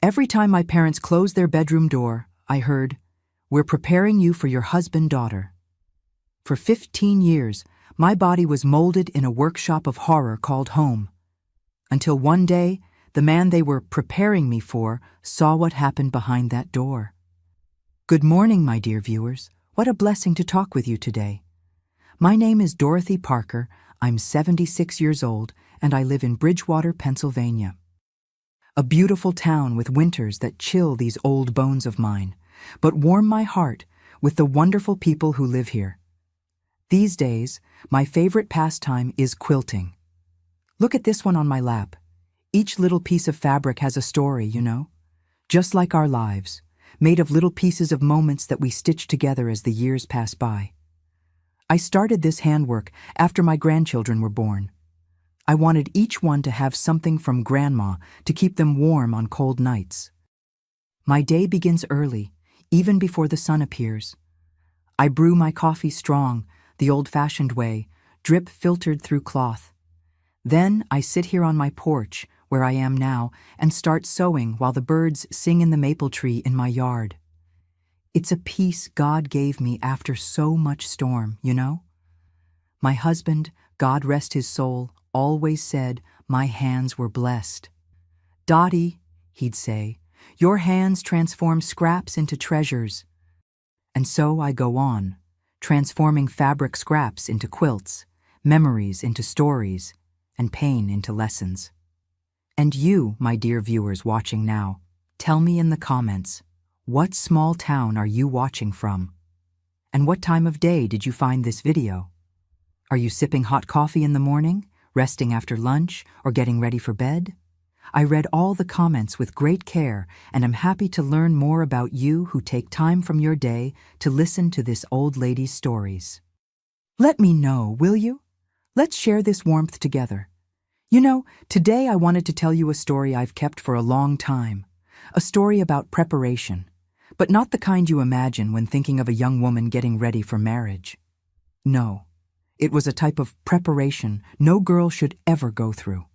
Every time my parents closed their bedroom door, I heard, "We're preparing you for your husband, daughter." For 15 years, my body was molded in a workshop of horror called home. Until one day, the man they were preparing me for saw what happened behind that door. Good morning, my dear viewers. What a blessing to talk with you today. My name is Dorothy Parker. I'm 76 years old, and I live in Bridgewater, Pennsylvania. A beautiful town with winters that chill these old bones of mine, but warm my heart with the wonderful people who live here. These days, my favorite pastime is quilting. Look at this one on my lap. Each little piece of fabric has a story, you know? Just like our lives, made of little pieces of moments that we stitch together as the years pass by. I started this handwork after my grandchildren were born. I wanted each one to have something from Grandma to keep them warm on cold nights. My day begins early, even before the sun appears. I brew my coffee strong, the old-fashioned way, drip filtered through cloth. Then I sit here on my porch, where I am now, and start sewing while the birds sing in the maple tree in my yard. It's a peace God gave me after so much storm, you know? My husband, God rest his soul, always said my hands were blessed. "Dottie," he'd say, "your hands transform scraps into treasures." And so I go on, transforming fabric scraps into quilts, memories into stories, and pain into lessons. And you, my dear viewers watching now, tell me in the comments, what small town are you watching from? And what time of day did you find this video? Are you sipping hot coffee in the morning, resting after lunch, or getting ready for bed? I read all the comments with great care, and I'm happy to learn more about you who take time from your day to listen to this old lady's stories. Let me know, will you? Let's share this warmth together. You know, today I wanted to tell you a story I've kept for a long time. A story about preparation, but not the kind you imagine when thinking of a young woman getting ready for marriage. No, it was a type of preparation no girl should ever go through.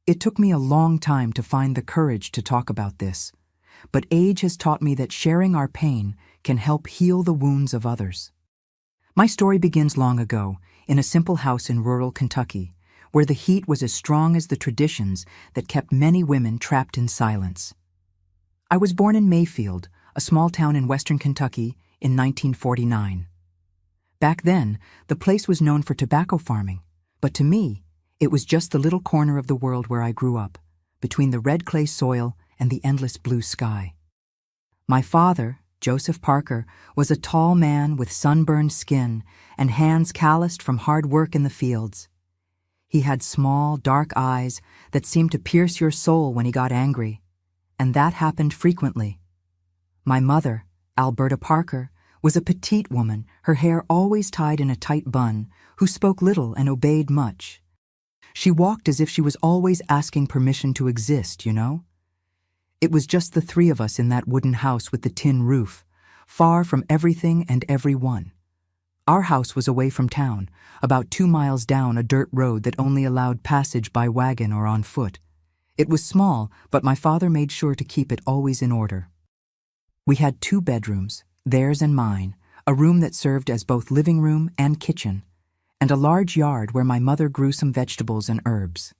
It took me a long time to find the courage to talk about this, but age has taught me that sharing our pain can help heal the wounds of others. My story begins long ago, in a simple house in rural Kentucky, where the heat was as strong as the traditions that kept many women trapped in silence. I was born in Mayfield, a small town in western Kentucky, in 1949. Back then, the place was known for tobacco farming, but to me, it was just the little corner of the world where I grew up, between the red clay soil and the endless blue sky. My father, Joseph Parker, was a tall man with sunburned skin and hands calloused from hard work in the fields. He had small, dark eyes that seemed to pierce your soul when he got angry, and that happened frequently. My mother, Alberta Parker, was a petite woman, her hair always tied in a tight bun, who spoke little and obeyed much. She walked as if she was always asking permission to exist, you know? It was just the three of us in that wooden house with the tin roof, far from everything and everyone. Our house was away from town, about 2 miles down a dirt road that only allowed passage by wagon or on foot. It was small, but my father made sure to keep it always in order. We had 2 bedrooms, theirs and mine, a room that served as both living room and kitchen, and a large yard where my mother grew some vegetables and herbs.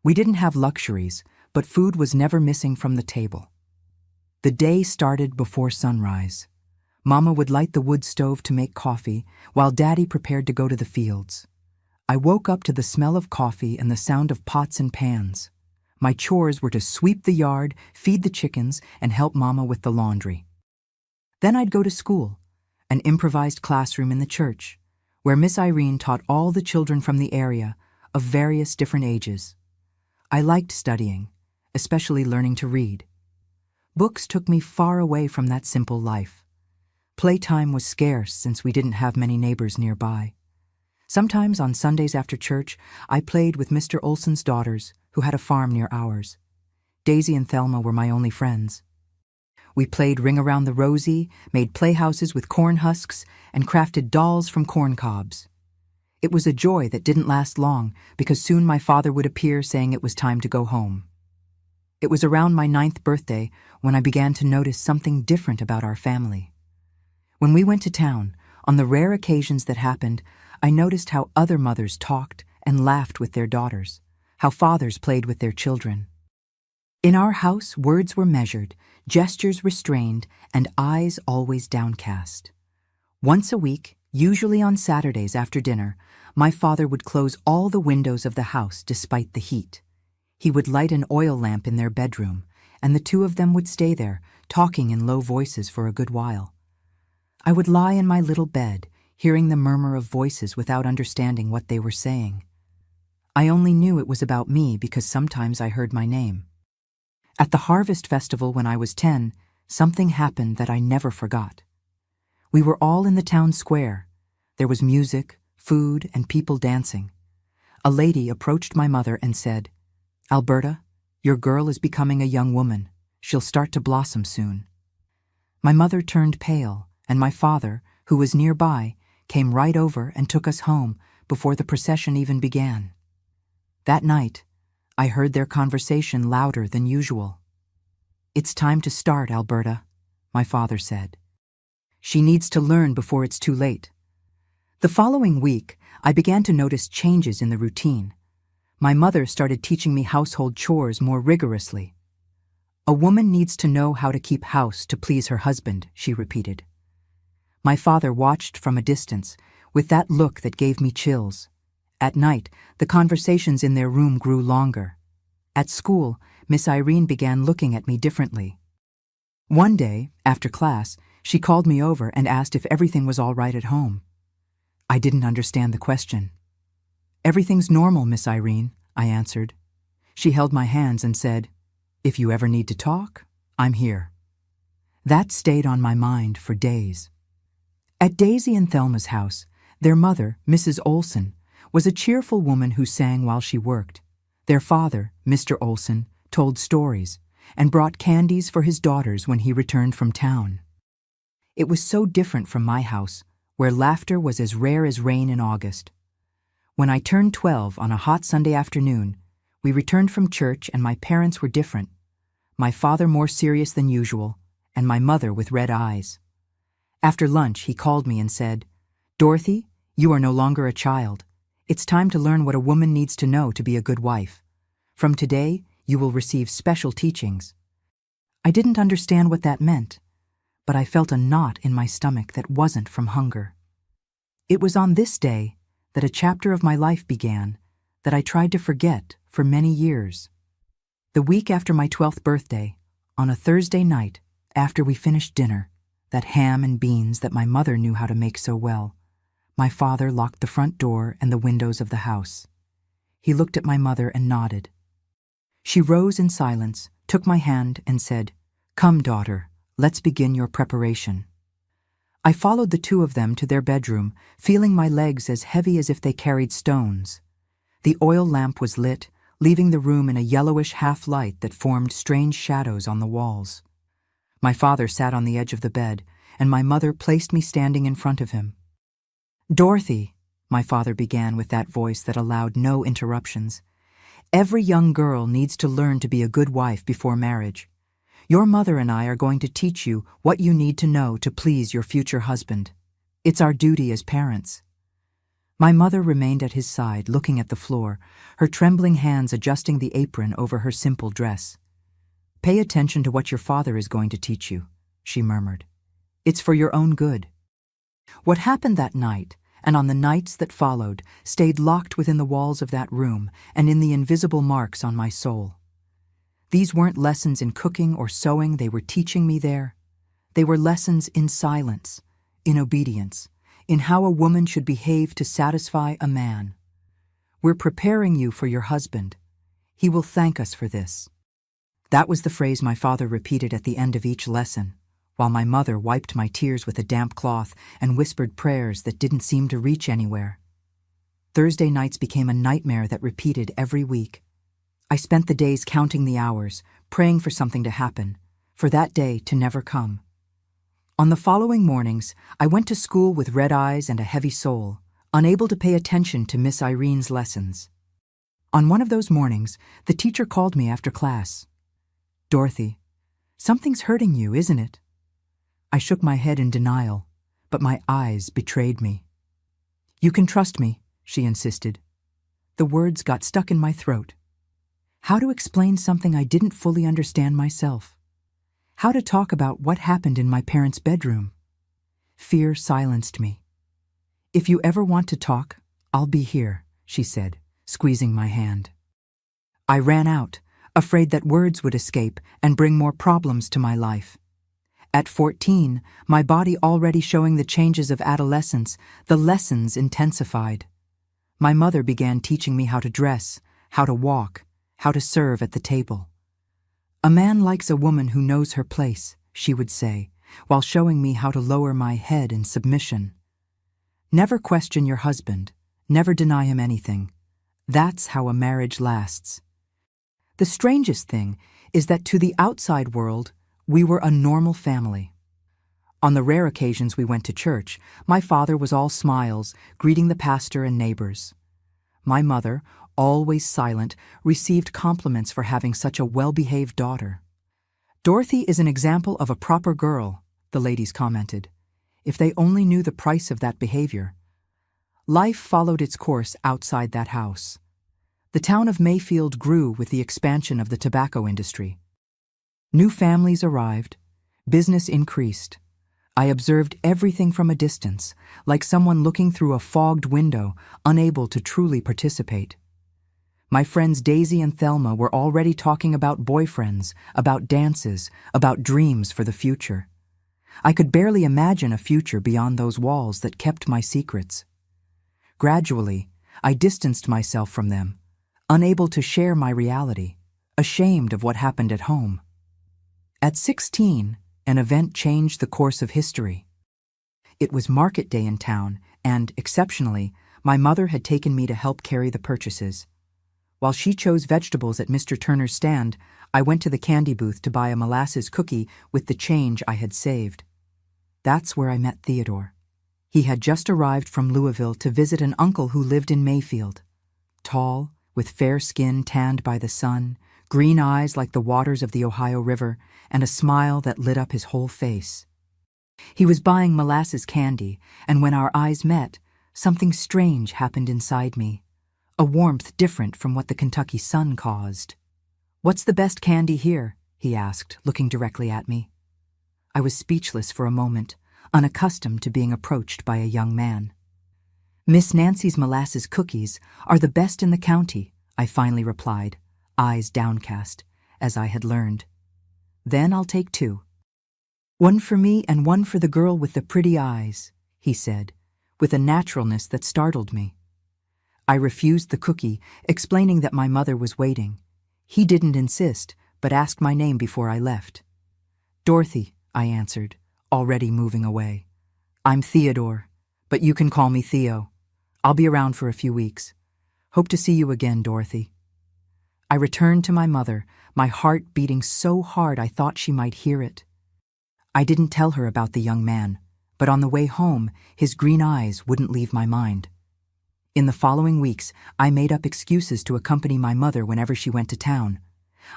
We didn't have luxuries, but food was never missing from the table. The day started before sunrise. Mama would light the wood stove to make coffee, while Daddy prepared to go to the fields. I woke up to the smell of coffee and the sound of pots and pans. My chores were to sweep the yard, feed the chickens, and help Mama with the laundry. Then I'd go to school, an improvised classroom in the church, where Miss Irene taught all the children from the area, of various different ages. I liked studying, especially learning to read. Books took me far away from that simple life. Playtime was scarce since we didn't have many neighbors nearby. Sometimes on Sundays after church, I played with Mr. Olson's daughters, who had a farm near ours. Daisy and Thelma were my only friends. We played Ring Around the Rosie, made playhouses with corn husks, and crafted dolls from corn cobs. It was a joy that didn't last long, because soon my father would appear saying it was time to go home. It was around my 9th birthday when I began to notice something different about our family. When we went to town, on the rare occasions that happened, I noticed how other mothers talked and laughed with their daughters, how fathers played with their children. In our house, words were measured, gestures restrained, and eyes always downcast. Once a week, usually on Saturdays after dinner, my father would close all the windows of the house despite the heat. He would light an oil lamp in their bedroom, and the two of them would stay there, talking in low voices for a good while. I would lie in my little bed, hearing the murmur of voices without understanding what they were saying. I only knew it was about me because sometimes I heard my name. At the Harvest Festival when I was 10, something happened that I never forgot. We were all in the town square. There was music, food, and people dancing. A lady approached my mother and said, "Alberta, your girl is becoming a young woman. She'll start to blossom soon." My mother turned pale, and my father, who was nearby, came right over and took us home before the procession even began. That night, I heard their conversation louder than usual. "It's time to start, Alberta," my father said. "She needs to learn before it's too late." The following week, I began to notice changes in the routine. My mother started teaching me household chores more rigorously. "A woman needs to know how to keep house to please her husband," she repeated. My father watched from a distance, with that look that gave me chills. At night, the conversations in their room grew longer. At school, Miss Irene began looking at me differently. One day, after class, she called me over and asked if everything was all right at home. I didn't understand the question. "Everything's normal, Miss Irene," I answered. She held my hands and said, "If you ever need to talk, I'm here." That stayed on my mind for days. At Daisy and Thelma's house, their mother, Mrs. Olson, was a cheerful woman who sang while she worked. Their father, Mr. Olson, told stories and brought candies for his daughters when he returned from town. It was so different from my house, where laughter was as rare as rain in August. When I turned 12 on a hot Sunday afternoon, we returned from church and my parents were different. My father more serious than usual, and my mother with red eyes. After lunch, he called me and said, "Dorothy, you are no longer a child. It's time to learn what a woman needs to know to be a good wife. From today, you will receive special teachings." I didn't understand what that meant, but I felt a knot in my stomach that wasn't from hunger. It was on this day that a chapter of my life began that I tried to forget for many years. The week after my 12th birthday, on a Thursday night, after we finished dinner, that ham and beans that my mother knew how to make so well, my father locked the front door and the windows of the house. He looked at my mother and nodded. She rose in silence, took my hand, and said, "Come, daughter, let's begin your preparation." I followed the two of them to their bedroom, feeling my legs as heavy as if they carried stones. The oil lamp was lit, leaving the room in a yellowish half-light that formed strange shadows on the walls. My father sat on the edge of the bed, and my mother placed me standing in front of him. "Dorothy," my father began with that voice that allowed no interruptions, "every young girl needs to learn to be a good wife before marriage. Your mother and I are going to teach you what you need to know to please your future husband. It's our duty as parents." My mother remained at his side, looking at the floor, her trembling hands adjusting the apron over her simple dress. "Pay attention to what your father is going to teach you," she murmured. "It's for your own good." What happened that night, and on the nights that followed, stayed locked within the walls of that room and in the invisible marks on my soul. These weren't lessons in cooking or sewing they were teaching me there. They were lessons in silence, in obedience, in how a woman should behave to satisfy a man. "We're preparing you for your husband. He will thank us for this." That was the phrase my father repeated at the end of each lesson, while my mother wiped my tears with a damp cloth and whispered prayers that didn't seem to reach anywhere. Thursday nights became a nightmare that repeated every week. I spent the days counting the hours, praying for something to happen, for that day to never come. On the following mornings, I went to school with red eyes and a heavy soul, unable to pay attention to Miss Irene's lessons. On one of those mornings, the teacher called me after class. Dorothy, something's hurting you, isn't it? I shook my head in denial, but my eyes betrayed me. You can trust me, she insisted. The words got stuck in my throat. How to explain something I didn't fully understand myself? How to talk about what happened in my parents' bedroom? Fear silenced me. If you ever want to talk, I'll be here, she said, squeezing my hand. I ran out, afraid that words would escape and bring more problems to my life. At 14, my body already showing the changes of adolescence, the lessons intensified. My mother began teaching me how to dress, how to walk, how to serve at the table. A man likes a woman who knows her place, she would say, while showing me how to lower my head in submission. Never question your husband, never deny him anything. That's how a marriage lasts. The strangest thing is that to the outside world, we were a normal family. On the rare occasions we went to church, my father was all smiles, greeting the pastor and neighbors. My mother, always silent, received compliments for having such a well-behaved daughter. Dorothy is an example of a proper girl, the ladies commented. If they only knew the price of that behavior. Life followed its course outside that house. The town of Mayfield grew with the expansion of the tobacco industry. New families arrived, business increased. I observed everything from a distance, like someone looking through a fogged window, unable to truly participate. My friends Daisy and Thelma were already talking about boyfriends, about dances, about dreams for the future. I could barely imagine a future beyond those walls that kept my secrets. Gradually, I distanced myself from them, unable to share my reality, ashamed of what happened at home. At 16, an event changed the course of history. It was market day in town, and, exceptionally, my mother had taken me to help carry the purchases. While she chose vegetables at Mr. Turner's stand, I went to the candy booth to buy a molasses cookie with the change I had saved. That's where I met Theodore. He had just arrived from Louisville to visit an uncle who lived in Mayfield. Tall, with fair skin tanned by the sun, green eyes like the waters of the Ohio River, and a smile that lit up his whole face. He was buying molasses candy, and when our eyes met, something strange happened inside me, a warmth different from what the Kentucky sun caused. "What's the best candy here?" he asked, looking directly at me. I was speechless for a moment, unaccustomed to being approached by a young man. "Miss Nancy's molasses cookies are the best in the county," I finally replied, eyes downcast, as I had learned. "Then I'll take 2. "One for me and one for the girl with the pretty eyes," he said, with a naturalness that startled me. I refused the cookie, explaining that my mother was waiting. He didn't insist, but asked my name before I left. "Dorothy," I answered, already moving away. "I'm Theodore, but you can call me Theo. I'll be around for a few weeks. Hope to see you again, Dorothy." I returned to my mother, my heart beating so hard I thought she might hear it. I didn't tell her about the young man, but on the way home, his green eyes wouldn't leave my mind. In the following weeks, I made up excuses to accompany my mother whenever she went to town.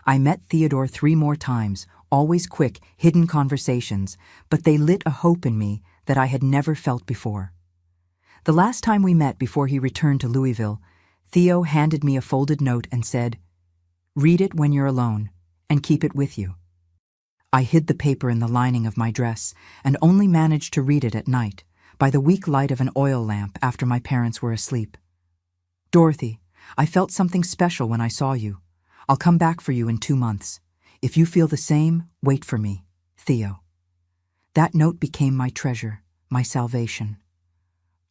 I met Theodore 3 more times, always quick, hidden conversations, but they lit a hope in me that I had never felt before. The last time we met before he returned to Louisville, Theo handed me a folded note and said, "Read it when you're alone, and keep it with you." I hid the paper in the lining of my dress and only managed to read it at night, by the weak light of an oil lamp after my parents were asleep. "Dorothy, I felt something special when I saw you. I'll come back for you in 2 months. If you feel the same, wait for me. Theo." That note became my treasure, my salvation.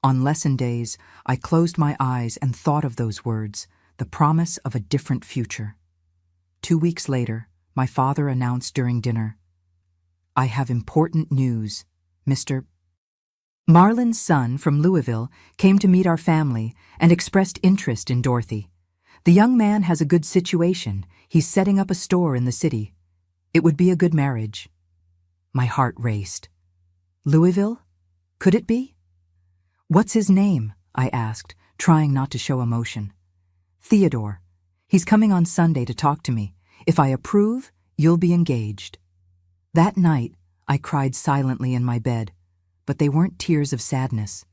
On lesson days, I closed my eyes and thought of those words, the promise of a different future. 2 weeks later, my father announced during dinner, "I have important news. Mr. Marlin's son from Louisville came to meet our family and expressed interest in Dorothy. The young man has a good situation. He's setting up a store in the city. It would be a good marriage." My heart raced. Louisville? Could it be? "What's his name?" I asked, trying not to show emotion. "Theodore. He's coming on Sunday to talk to me. If I approve, You'll be engaged." That night, I cried silently in my bed, but they weren't tears of sadness.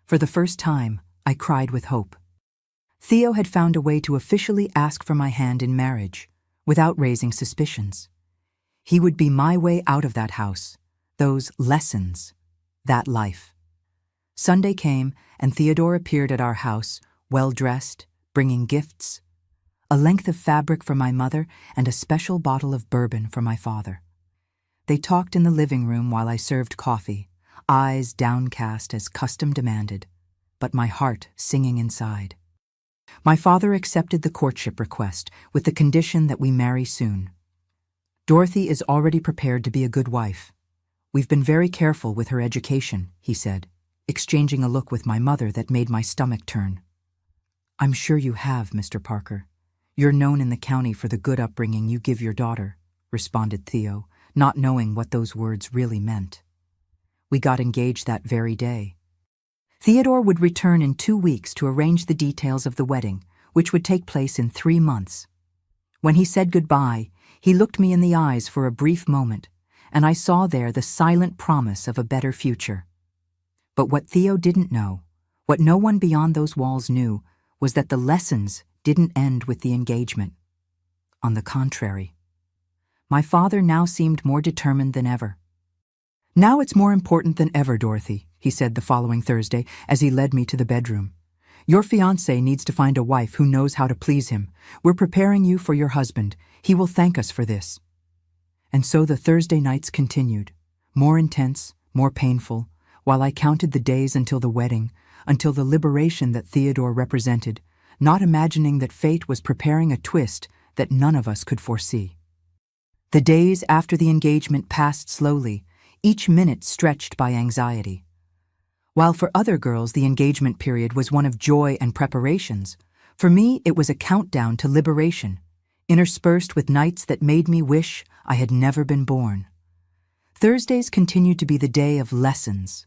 For the first time, I cried with hope. Theo had found a way to officially ask for my hand in marriage, without raising suspicions. He would be my way out of that house, those lessons, that life. Sunday came, and Theodore appeared at our house, well-dressed, bringing gifts, a length of fabric for my mother and a special bottle of bourbon for my father. They talked in the living room while I served coffee, eyes downcast as custom demanded, but my heart singing inside. My father accepted the courtship request with the condition that we marry soon. "Dorothy is already prepared to be a good wife. We've been very careful with her education," he said, exchanging a look with my mother that made my stomach turn. "I'm sure you have, Mr. Parker. You're known in the county for the good upbringing you give your daughter," responded Theo, not knowing what those words really meant. We got engaged that very day. Theodore would return in 2 weeks to arrange the details of the wedding, which would take place in 3 months. When he said goodbye, he looked me in the eyes for a brief moment, and I saw there the silent promise of a better future. But what Theo didn't know, what no one beyond those walls knew, was that the lessons didn't end with the engagement. On the contrary. My father now seemed more determined than ever. "Now it's more important than ever, Dorothy," he said the following Thursday as he led me to the bedroom. "Your fiancé needs to find a wife who knows how to please him. We're preparing you for your husband. He will thank us for this." And so the Thursday nights continued, more intense, more painful, while I counted the days until the wedding, until the liberation that Theodore represented, not imagining that fate was preparing a twist that none of us could foresee. The days after the engagement passed slowly, each minute stretched by anxiety. While for other girls the engagement period was one of joy and preparations, for me it was a countdown to liberation, interspersed with nights that made me wish I had never been born. Thursdays continued to be the day of lessons.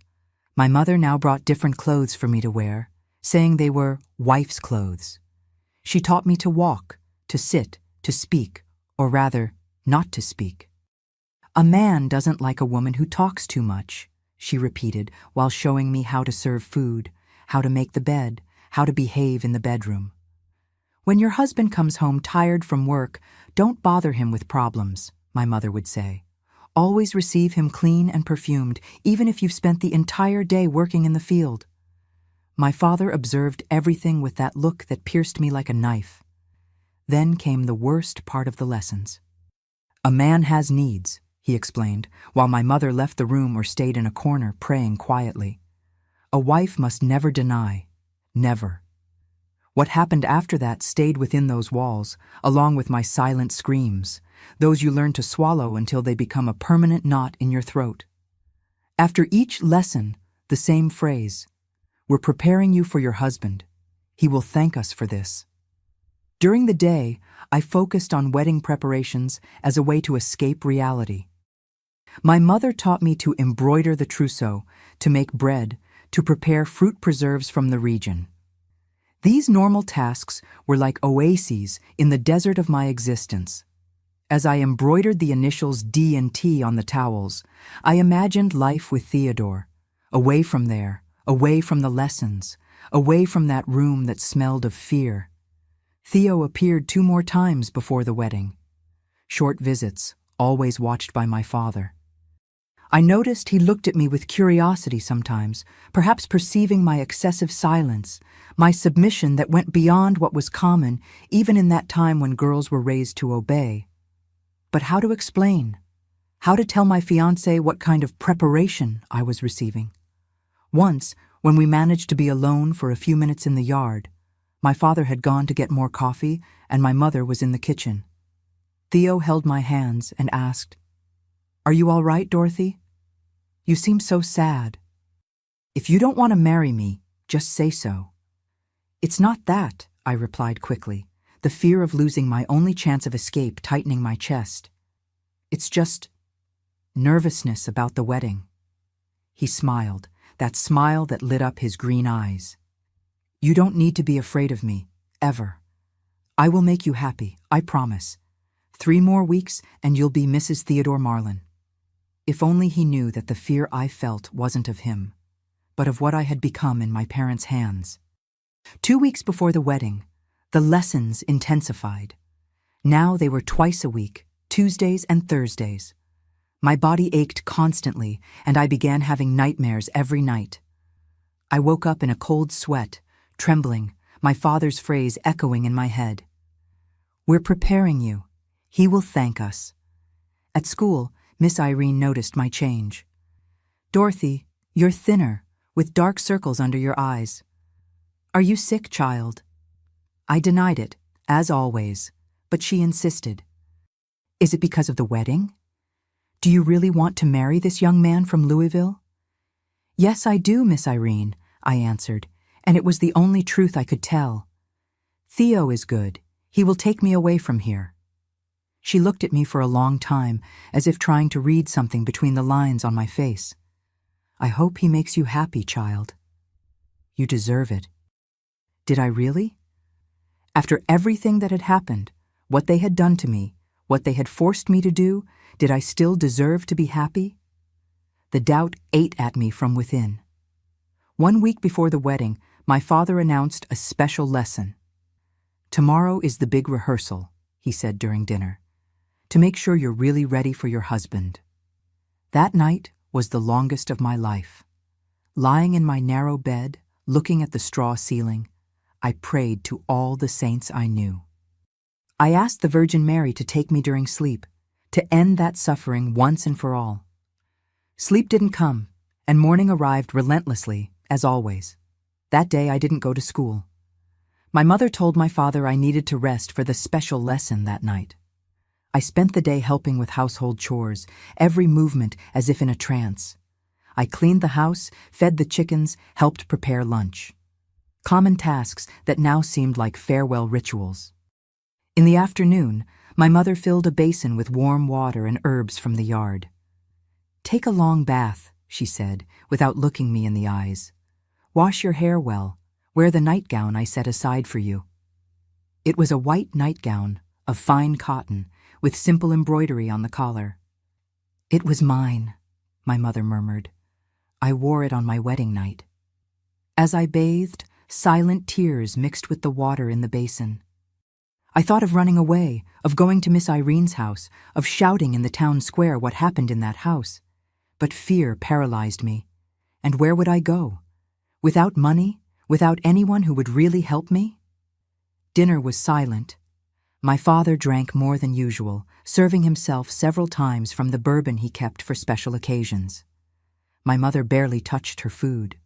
My mother now brought different clothes for me to wear, saying they were wife's clothes. She taught me to walk, to sit, to speak, or rather, not to speak. "A man doesn't like a woman who talks too much," she repeated while showing me how to serve food, how to make the bed, how to behave in the bedroom. "When your husband comes home tired from work, don't bother him with problems," my mother would say. "Always receive him clean and perfumed, even if you've spent the entire day working in the field." My father observed everything with that look that pierced me like a knife. Then came the worst part of the lessons. "A man has needs," he explained, while my mother left the room or stayed in a corner praying quietly. "A wife must never deny, never." What happened after that stayed within those walls, along with my silent screams, those you learn to swallow until they become a permanent knot in your throat. After each lesson, the same phrase, "We're preparing you for your husband. He will thank us for this." During the day, I focused on wedding preparations as a way to escape reality. My mother taught me to embroider the trousseau, to make bread, to prepare fruit preserves from the region. These normal tasks were like oases in the desert of my existence. As I embroidered the initials D and T on the towels, I imagined life with Theodore, away from there, away from the lessons, away from that room that smelled of fear. Theo appeared 2 more times before the wedding. Short visits, always watched by my father. I noticed he looked at me with curiosity sometimes, perhaps perceiving my excessive silence, my submission that went beyond what was common, even in that time when girls were raised to obey. But how to explain? How to tell my fiancé what kind of preparation I was receiving? Once, when we managed to be alone for a few minutes in the yard, my father had gone to get more coffee, and my mother was in the kitchen. Theo held my hands and asked, "Are you all right, Dorothy? You seem so sad." "If you don't want to marry me, just say so." "It's not that," I replied quickly, the fear of losing my only chance of escape tightening my chest. "It's just nervousness about the wedding." He smiled, that smile that lit up his green eyes. "You don't need to be afraid of me, ever. I will make you happy, I promise. 3 more weeks and you'll be Mrs. Theodore Marlin." If only he knew that the fear I felt wasn't of him, but of what I had become in my parents' hands. 2 weeks before the wedding, the lessons intensified. Now they were twice a week, Tuesdays and Thursdays. My body ached constantly, and I began having nightmares every night. I woke up in a cold sweat, trembling, my father's phrase echoing in my head. "We're preparing you. He will thank us." At school, Miss Irene noticed my change. "Dorothy, you're thinner, with dark circles under your eyes. Are you sick, child?" I denied it, as always, but she insisted. "Is it because of the wedding? Do you really want to marry this young man from Louisville?" "Yes, I do, Miss Irene," I answered, and it was the only truth I could tell. "Theo is good. He will take me away from here." She looked at me for a long time, as if trying to read something between the lines on my face. "I hope he makes you happy, child." "You deserve it." Did I really? After everything that had happened, what they had done to me, what they had forced me to do, did I still deserve to be happy? The doubt ate at me from within. 1 week before the wedding, my father announced a special lesson. "Tomorrow is the big rehearsal," he said during dinner, "to make sure you're really ready for your husband." That night was the longest of my life. Lying in my narrow bed, looking at the straw ceiling, I prayed to all the saints I knew. I asked the Virgin Mary to take me during sleep, to end that suffering once and for all. Sleep didn't come, and morning arrived relentlessly, as always. That day I didn't go to school. My mother told my father I needed to rest for the special lesson that night. I spent the day helping with household chores, every movement as if in a trance. I cleaned the house, fed the chickens, helped prepare lunch. Common tasks that now seemed like farewell rituals. In the afternoon, my mother filled a basin with warm water and herbs from the yard. "Take a long bath," she said, without looking me in the eyes. "Wash your hair well. Wear the nightgown I set aside for you." It was a white nightgown, of fine cotton, with simple embroidery on the collar. "It was mine," my mother murmured. "I wore it on my wedding night." As I bathed, silent tears mixed with the water in the basin. I thought of running away, of going to Miss Irene's house, of shouting in the town square what happened in that house. But fear paralyzed me. And where would I go? Without money? Without anyone who would really help me? Dinner was silent. My father drank more than usual, serving himself several times from the bourbon he kept for special occasions. My mother barely touched her food.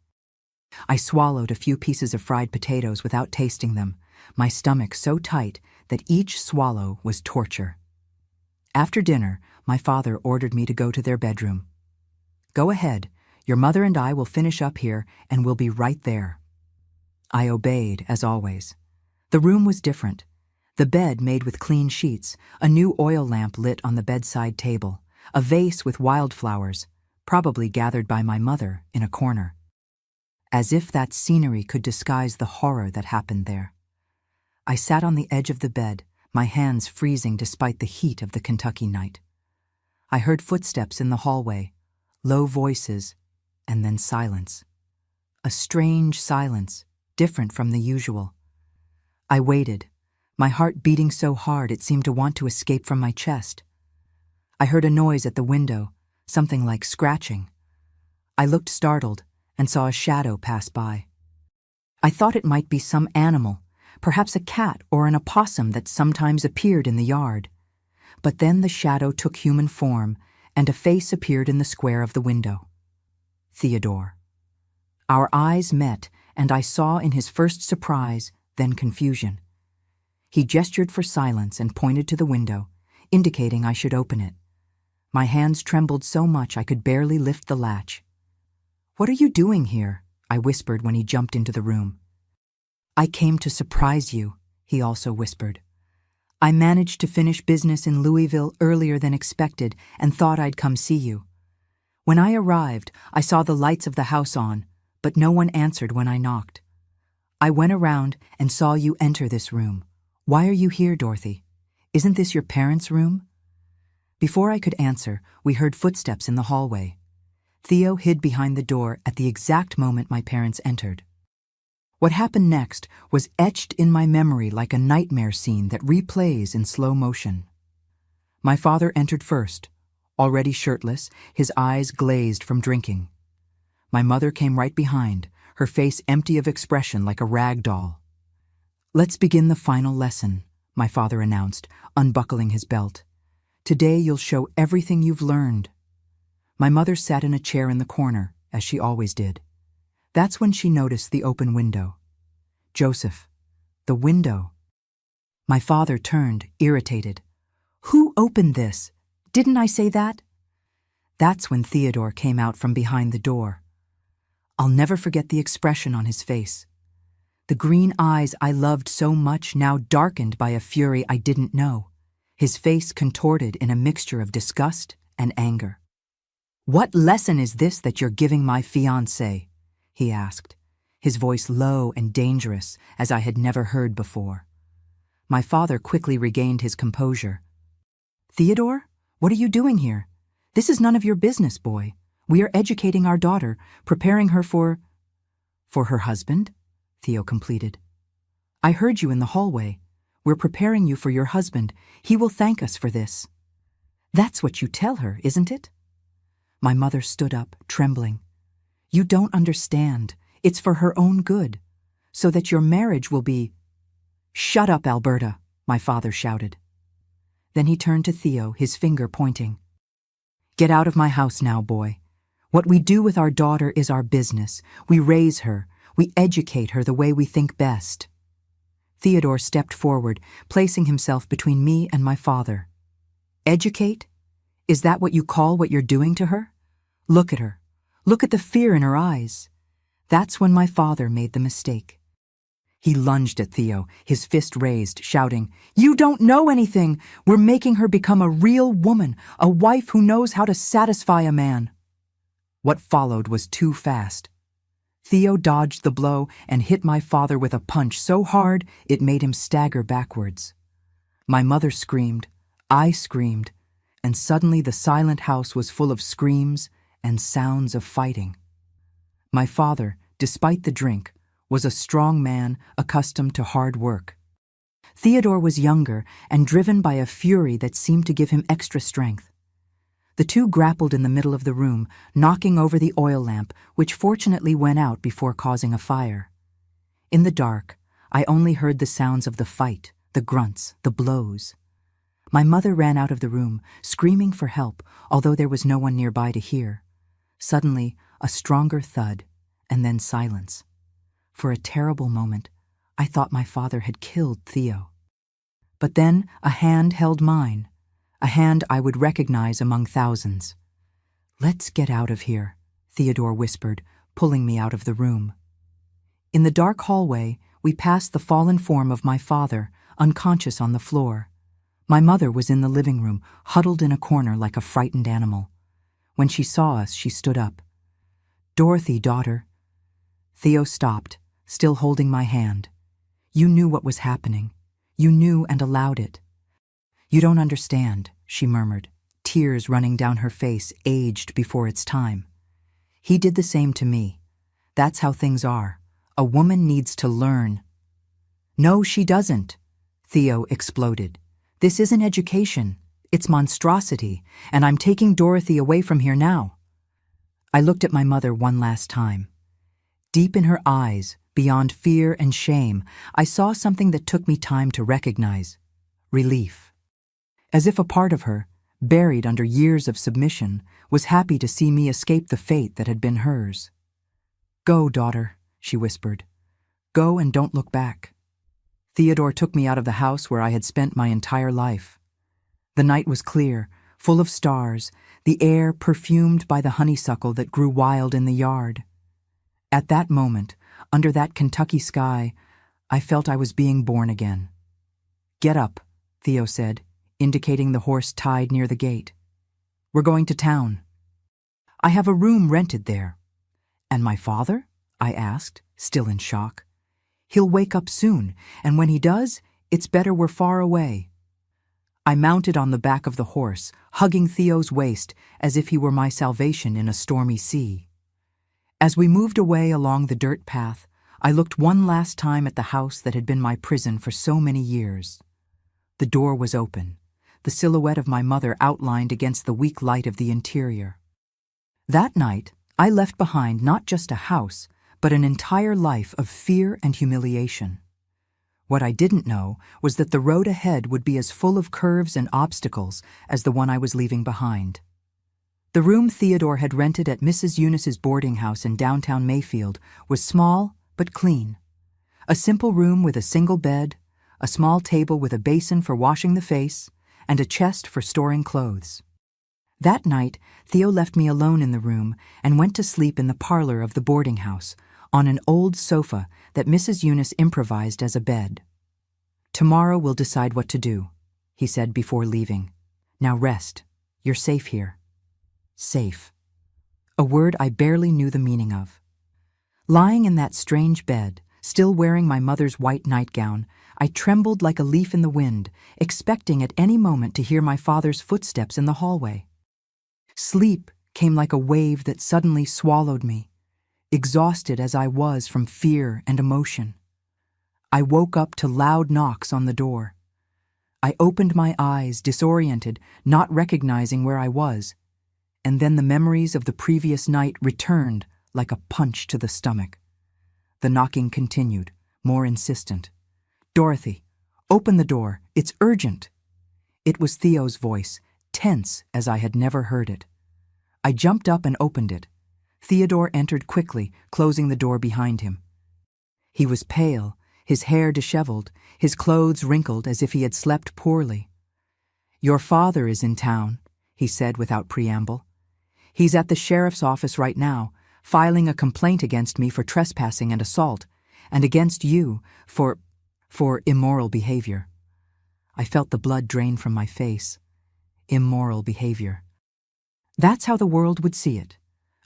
I swallowed a few pieces of fried potatoes without tasting them, my stomach so tight that each swallow was torture. After dinner, my father ordered me to go to their bedroom. "Go ahead. Your mother and I will finish up here, and we'll be right there." I obeyed, as always. The room was different. The bed made with clean sheets, a new oil lamp lit on the bedside table, a vase with wildflowers, probably gathered by my mother, in a corner. As if that scenery could disguise the horror that happened there. I sat on the edge of the bed, my hands freezing despite the heat of the Kentucky night. I heard footsteps in the hallway, low voices, and then silence. A strange silence, different from the usual. I waited, my heart beating so hard it seemed to want to escape from my chest. I heard a noise at the window, something like scratching. I looked startled and saw a shadow pass by. I thought it might be some animal, perhaps a cat or an opossum that sometimes appeared in the yard. But then the shadow took human form, and a face appeared in the square of the window. Theodore. Our eyes met, and I saw in his first surprise, then confusion. He gestured for silence and pointed to the window, indicating I should open it. My hands trembled so much I could barely lift the latch. "What are you doing here?" I whispered when he jumped into the room. "I came to surprise you," he also whispered. "I managed to finish business in Louisville earlier than expected and thought I'd come see you. When I arrived, I saw the lights of the house on, but no one answered when I knocked. I went around and saw you enter this room. Why are you here, Dorothy? Isn't this your parents' room? Before I could answer, we heard footsteps in the hallway. Theo hid behind the door at the exact moment my parents entered. What happened next was etched in my memory like a nightmare scene that replays in slow motion. My father entered first, already shirtless, his eyes glazed from drinking. My mother came right behind, her face empty of expression like a rag doll. "Let's begin the final lesson," my father announced, unbuckling his belt. "Today you'll show everything you've learned." My mother sat in a chair in the corner, as she always did. That's when she noticed the open window. "Joseph, the window." My father turned, irritated. "Who opened this? Didn't I say that?" That's when Theodore came out from behind the door. I'll never forget the expression on his face. The green eyes I loved so much now darkened by a fury I didn't know, his face contorted in a mixture of disgust and anger. "What lesson is this that you're giving my fiancé?" he asked, his voice low and dangerous as I had never heard before. My father quickly regained his composure. "Theodore, what are you doing here? This is none of your business, boy. We are educating our daughter, preparing her for her husband," Theo completed. "I heard you in the hallway. We're preparing you for your husband. He will thank us for this." "That's what you tell her, isn't it?" My mother stood up, trembling. "You don't understand. It's for her own good, so that your marriage will be—" "Shut up, Alberta," my father shouted. Then he turned to Theo, his finger pointing. "Get out of my house now, boy. What we do with our daughter is our business. We raise her. We educate her the way we think best." Theodore stepped forward, placing himself between me and my father. "Educate? Is that what you call what you're doing to her? Look at her. Look at the fear in her eyes." That's when my father made the mistake. He lunged at Theo, his fist raised, shouting, "You don't know anything! We're making her become a real woman, a wife who knows how to satisfy a man." What followed was too fast. Theo dodged the blow and hit my father with a punch so hard it made him stagger backwards. My mother screamed, I screamed, and suddenly the silent house was full of screams and sounds of fighting. My father, despite the drink, was a strong man accustomed to hard work. Theodore was younger and driven by a fury that seemed to give him extra strength. The two grappled in the middle of the room, knocking over the oil lamp, which fortunately went out before causing a fire. In the dark, I only heard the sounds of the fight, the grunts, the blows. My mother ran out of the room, screaming for help, although there was no one nearby to hear. Suddenly, a stronger thud, and then silence. For a terrible moment, I thought my father had killed Theo. But then a hand held mine, a hand I would recognize among thousands. "Let's get out of here," Theodore whispered, pulling me out of the room. In the dark hallway, we passed the fallen form of my father, unconscious on the floor. My mother was in the living room, huddled in a corner like a frightened animal. When she saw us, she stood up. "Dorothy, daughter." Theo stopped, still holding my hand. "You knew what was happening. You knew and allowed it." "You don't understand," she murmured, tears running down her face, aged before its time. "He did the same to me. That's how things are. A woman needs to learn." "No, she doesn't," Theo exploded. "This isn't education. It's monstrosity, and I'm taking Dorothy away from here now." I looked at my mother one last time. Deep in her eyes, beyond fear and shame, I saw something that took me time to recognize: relief. As if a part of her, buried under years of submission, was happy to see me escape the fate that had been hers. "Go, daughter," she whispered. "Go and don't look back." Theodore took me out of the house where I had spent my entire life. The night was clear, full of stars, the air perfumed by the honeysuckle that grew wild in the yard. At that moment, under that Kentucky sky, I felt I was being born again. "Get up," Theo said, indicating the horse tied near the gate. "We're going to town. I have a room rented there." "And my father?" I asked, still in shock. "He'll wake up soon, and when he does, it's better we're far away." I mounted on the back of the horse, hugging Theo's waist as if he were my salvation in a stormy sea. As we moved away along the dirt path, I looked one last time at the house that had been my prison for so many years. The door was open, the silhouette of my mother outlined against the weak light of the interior. That night, I left behind not just a house, but an entire life of fear and humiliation. What I didn't know was that the road ahead would be as full of curves and obstacles as the one I was leaving behind. The room Theodore had rented at Mrs. Eunice's boarding house in downtown Mayfield was small but clean. A simple room with a single bed, a small table with a basin for washing the face, and a chest for storing clothes. That night, Theo left me alone in the room and went to sleep in the parlor of the boarding house, on an old sofa that Mrs. Eunice improvised as a bed. "Tomorrow we'll decide what to do," he said before leaving. "Now rest. You're safe here." Safe. A word I barely knew the meaning of. Lying in that strange bed, still wearing my mother's white nightgown, I trembled like a leaf in the wind, expecting at any moment to hear my father's footsteps in the hallway. Sleep came like a wave that suddenly swallowed me, exhausted as I was from fear and emotion. I woke up to loud knocks on the door. I opened my eyes, disoriented, not recognizing where I was, and then the memories of the previous night returned like a punch to the stomach. The knocking continued, more insistent. "Dorothy, open the door. It's urgent." It was Theo's voice, tense as I had never heard it. I jumped up and opened it. Theodore entered quickly, closing the door behind him. He was pale, his hair disheveled, his clothes wrinkled as if he had slept poorly. "Your father is in town," he said without preamble. "He's at the sheriff's office right now, filing a complaint against me for trespassing and assault, and against you for immoral behavior." I felt the blood drain from my face. Immoral behavior. That's how the world would see it.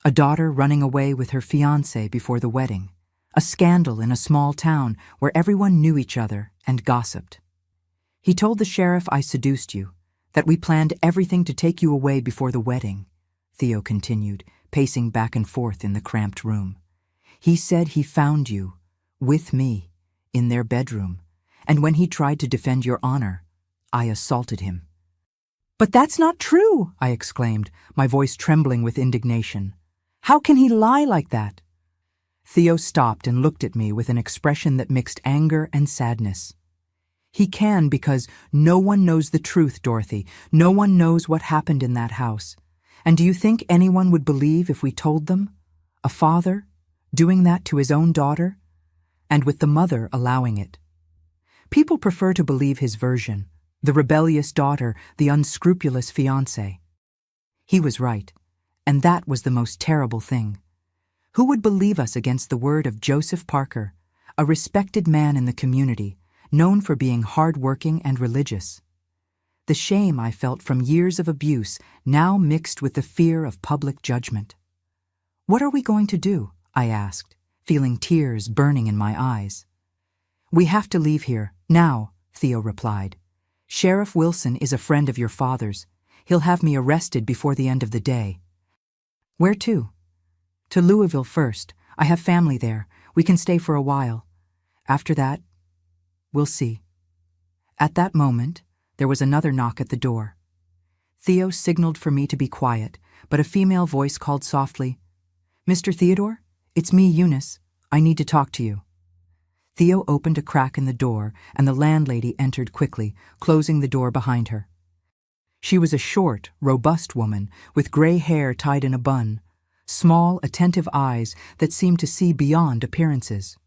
A daughter running away with her fiancé before the wedding. A scandal in a small town where everyone knew each other and gossiped. "He told the sheriff I seduced you, that we planned everything to take you away before the wedding," Theo continued, pacing back and forth in the cramped room. "He said he found you, with me, in their bedroom, and when he tried to defend your honor, I assaulted him." "But that's not true," I exclaimed, my voice trembling with indignation. "How can he lie like that?" Theo stopped and looked at me with an expression that mixed anger and sadness. "He can because no one knows the truth, Dorothy. No one knows what happened in that house. And do you think anyone would believe if we told them? A father doing that to his own daughter? And with the mother allowing it. People prefer to believe his version, the rebellious daughter, the unscrupulous fiancé. He was right, and that was the most terrible thing. Who would believe us against the word of Joseph Parker, a respected man in the community, known for being hard-working and religious? The shame I felt from years of abuse now mixed with the fear of public judgment. "What are we going to do?" I asked, feeling tears burning in my eyes. "We have to leave here, now," Theo replied. "Sheriff Wilson is a friend of your father's. He'll have me arrested before the end of the day." "Where to?" "To Louisville first. I have family there. We can stay for a while. After that, we'll see." At that moment, there was another knock at the door. Theo signaled for me to be quiet, but a female voice called softly, "Mr. Theodore, it's me, Eunice. I need to talk to you." Theo opened a crack in the door, and the landlady entered quickly, closing the door behind her. She was a short, robust woman with gray hair tied in a bun, small, attentive eyes that seemed to see beyond appearances.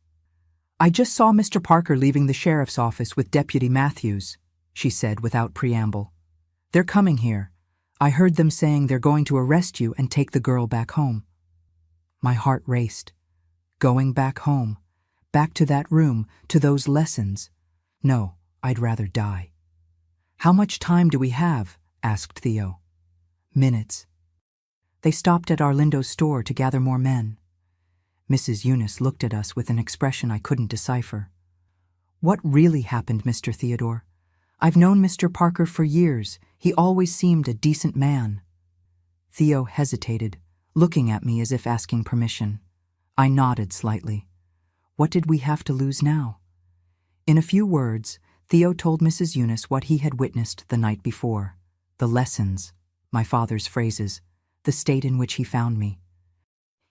"I just saw Mr. Parker leaving the sheriff's office with Deputy Matthews," she said without preamble. "They're coming here. I heard them saying they're going to arrest you and take the girl back home." My heart raced. Going back home. Back to that room, to those lessons. No, I'd rather die. "How much time do we have?" asked Theo. "Minutes." They stopped at Arlindo's store to gather more men. Mrs. Eunice looked at us with an expression I couldn't decipher. "What really happened, Mr. Theodore? I've known Mr. Parker for years. He always seemed a decent man. Theo hesitated, looking at me as if asking permission. I nodded slightly. What did we have to lose now? In a few words, Theo told Mrs. Eunice what he had witnessed the night before. The lessons, my father's phrases, the state in which he found me.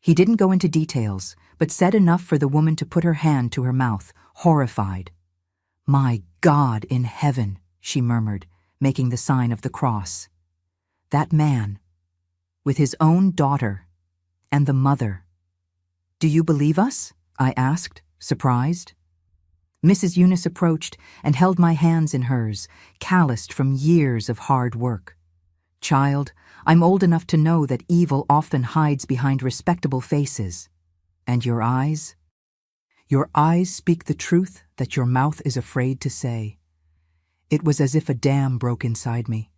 He didn't go into details, but said enough for the woman to put her hand to her mouth, horrified. "My God in heaven," she murmured, making the sign of the cross. That man, with his own daughter, and the mother. "Do you believe us?" I asked, surprised. Mrs. Eunice approached and held my hands in hers, calloused from years of hard work. "Child, I'm old enough to know that evil often hides behind respectable faces. And your eyes? Your eyes speak the truth that your mouth is afraid to say." It was as if a dam broke inside me.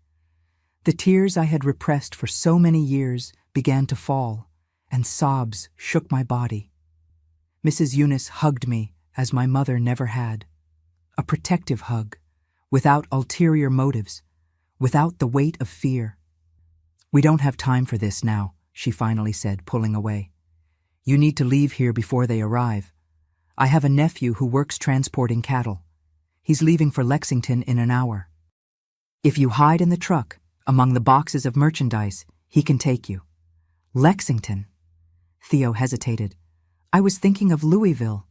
The tears I had repressed for so many years began to fall, and sobs shook my body. Mrs. Eunice hugged me as my mother never had. A protective hug, without ulterior motives, without the weight of fear. "We don't have time for this now," she finally said, pulling away. "You need to leave here before they arrive. I have a nephew who works transporting cattle. He's leaving for Lexington in an hour. If you hide in the truck, among the boxes of merchandise, he can take you." "Lexington?" Theo hesitated. "I was thinking of Louisville."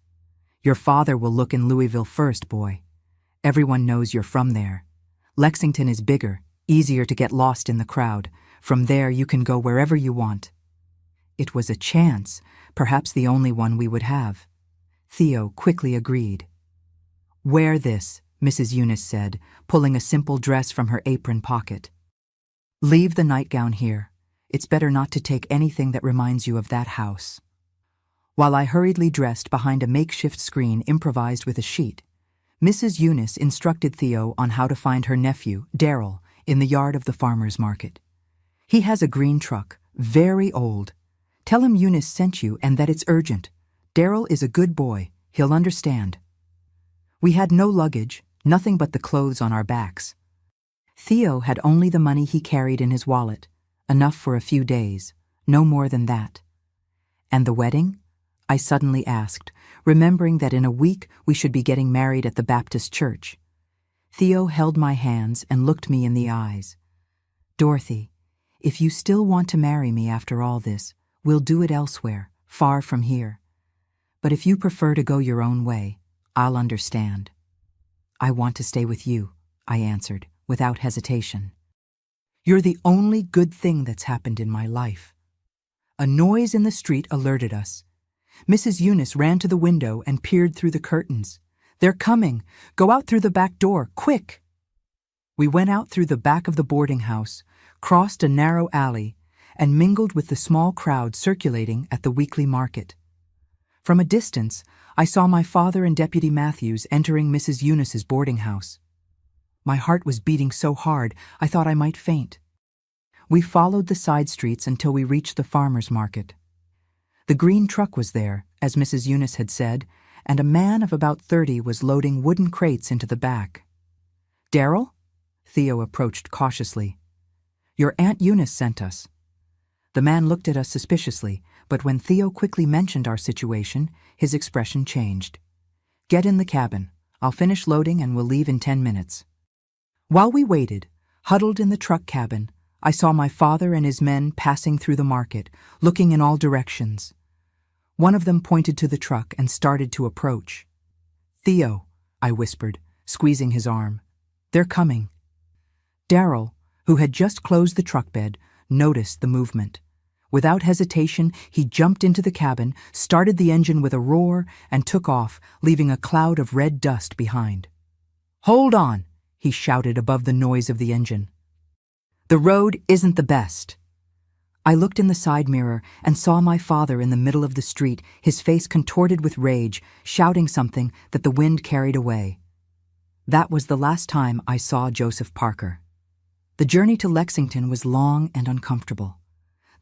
"Your father will look in Louisville first, boy. Everyone knows you're from there. Lexington is bigger, easier to get lost in the crowd. From there you can go wherever you want." It was a chance, perhaps the only one we would have. Theo quickly agreed. "Wear this," Mrs. Eunice said, pulling a simple dress from her apron pocket. "Leave the nightgown here. It's better not to take anything that reminds you of that house." While I hurriedly dressed behind a makeshift screen improvised with a sheet, Mrs. Eunice instructed Theo on how to find her nephew, Darrell, in the yard of the farmer's market. "He has a green truck, very old. Tell him Eunice sent you and that it's urgent. Darrell is a good boy. He'll understand." We had no luggage, nothing but the clothes on our backs. Theo had only the money he carried in his wallet, enough for a few days, no more than that. "And the wedding?" I suddenly asked, remembering that in a week we should be getting married at the Baptist church. Theo held my hands and looked me in the eyes. "Dorothy, if you still want to marry me after all this, we'll do it elsewhere, far from here. But if you prefer to go your own way, I'll understand." "I want to stay with you," I answered, without hesitation. "You're the only good thing that's happened in my life." A noise in the street alerted us. Mrs. Eunice ran to the window and peered through the curtains. "They're coming! Go out through the back door, quick!" We went out through the back of the boarding house, crossed a narrow alley, and mingled with the small crowd circulating at the weekly market. From a distance, I saw my father and Deputy Matthews entering Mrs. Eunice's boarding house. My heart was beating so hard I thought I might faint. We followed the side streets until we reached the farmer's market. The green truck was there, as Mrs. Eunice had said, and a man of about 30 was loading wooden crates into the back. "Darrell?" Theo approached cautiously. "Your Aunt Eunice sent us." The man looked at us suspiciously, but when Theo quickly mentioned our situation, his expression changed. "Get in the cabin. I'll finish loading and we'll leave in 10 minutes." While we waited, huddled in the truck cabin, I saw my father and his men passing through the market, looking in all directions. One of them pointed to the truck and started to approach. "Theo," I whispered, squeezing his arm. "They're coming." Darrell, who had just closed the truck bed, noticed the movement. Without hesitation, he jumped into the cabin, started the engine with a roar, and took off, leaving a cloud of red dust behind. "Hold on," he shouted above the noise of the engine. "The road isn't the best." I looked in the side mirror and saw my father in the middle of the street, his face contorted with rage, shouting something that the wind carried away. That was the last time I saw Joseph Parker. The journey to Lexington was long and uncomfortable.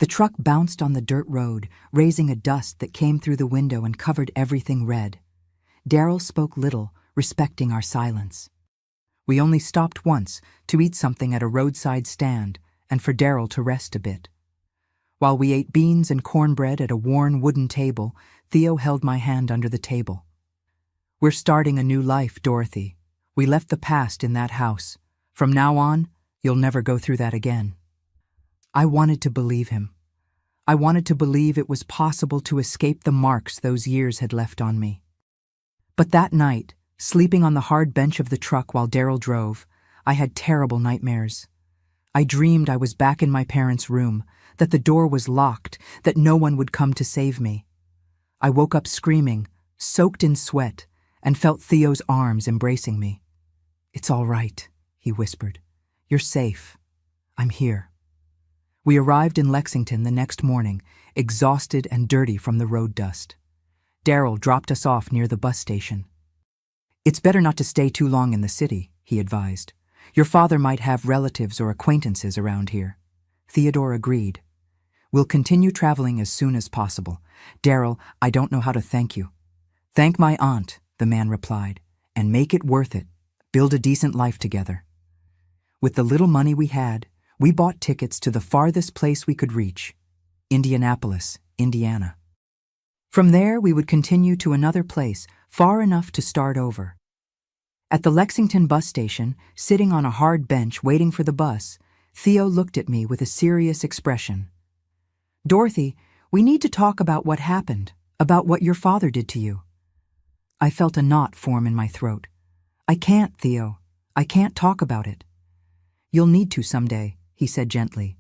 The truck bounced on the dirt road, raising a dust that came through the window and covered everything red. Darrell spoke little, respecting our silence. We only stopped once to eat something at a roadside stand and for Daryl to rest a bit. While we ate beans and cornbread at a worn wooden table, Theo held my hand under the table. "We're starting a new life, Dorothy. We left the past in that house. From now on, you'll never go through that again." I wanted to believe him. I wanted to believe it was possible to escape the marks those years had left on me. But that night, sleeping on the hard bench of the truck while Daryl drove, I had terrible nightmares. I dreamed I was back in my parents' room, that the door was locked, that no one would come to save me. I woke up screaming, soaked in sweat, and felt Theo's arms embracing me. "It's all right," he whispered. "You're safe. I'm here." We arrived in Lexington the next morning, exhausted and dirty from the road dust. Daryl dropped us off near the bus station. "It's better not to stay too long in the city," he advised. "Your father might have relatives or acquaintances around here." Theodore agreed. "We'll continue traveling as soon as possible. Daryl, I don't know how to thank you." "Thank my aunt," the man replied, "and make it worth it. Build a decent life together." With the little money we had, we bought tickets to the farthest place we could reach, Indianapolis, Indiana. From there, we would continue to another place, far enough to start over. At the Lexington bus station, sitting on a hard bench waiting for the bus, Theo looked at me with a serious expression. "Dorothy, we need to talk about what happened, about what your father did to you." I felt a knot form in my throat. "I can't, Theo. I can't talk about it." "You'll need to someday," he said gently.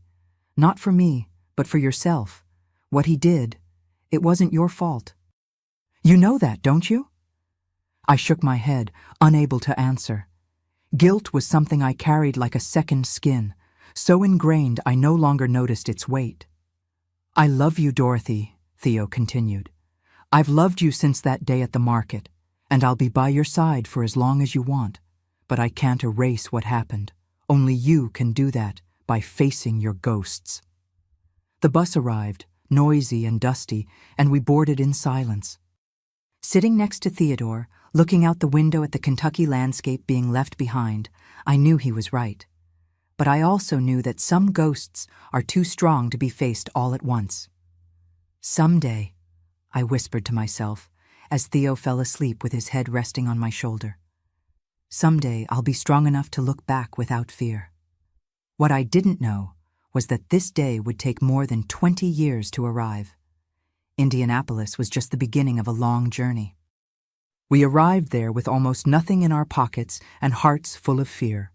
"Not for me, but for yourself. What he did, it wasn't your fault. You know that, don't you?" I shook my head, unable to answer. Guilt was something I carried like a second skin, so ingrained I no longer noticed its weight. "I love you, Dorothy," Theo continued. "I've loved you since that day at the market, and I'll be by your side for as long as you want. But I can't erase what happened. Only you can do that, by facing your ghosts." The bus arrived, noisy and dusty, and we boarded in silence. Sitting next to Theodore, looking out the window at the Kentucky landscape being left behind, I knew he was right. But I also knew that some ghosts are too strong to be faced all at once. "Someday," I whispered to myself, as Theo fell asleep with his head resting on my shoulder. "Someday I'll be strong enough to look back without fear." What I didn't know was that this day would take more than 20 years to arrive. Indianapolis was just the beginning of a long journey. We arrived there with almost nothing in our pockets and hearts full of fear.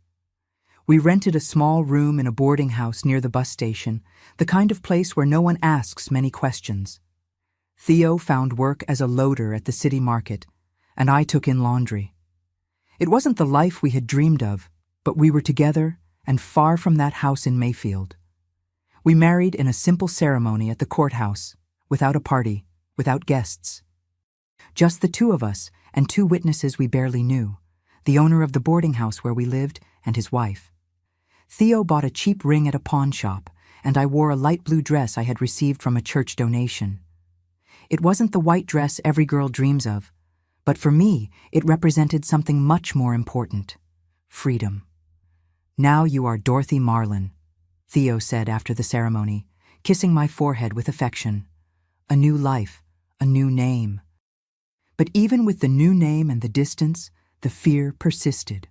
We rented a small room in a boarding house near the bus station, the kind of place where no one asks many questions. Theo found work as a loader at the city market, and I took in laundry. It wasn't the life we had dreamed of, but we were together and far from that house in Mayfield. We married in a simple ceremony at the courthouse, without a party, without guests. Just the two of us and two witnesses we barely knew, the owner of the boarding house where we lived and his wife. Theo bought a cheap ring at a pawn shop, and I wore a light blue dress I had received from a church donation. It wasn't the white dress every girl dreams of, but for me it represented something much more important: freedom. "Now you are Dorothy Marlin," Theo said after the ceremony, kissing my forehead with affection. "A new life, a new name." But even with the new name and the distance, the fear persisted.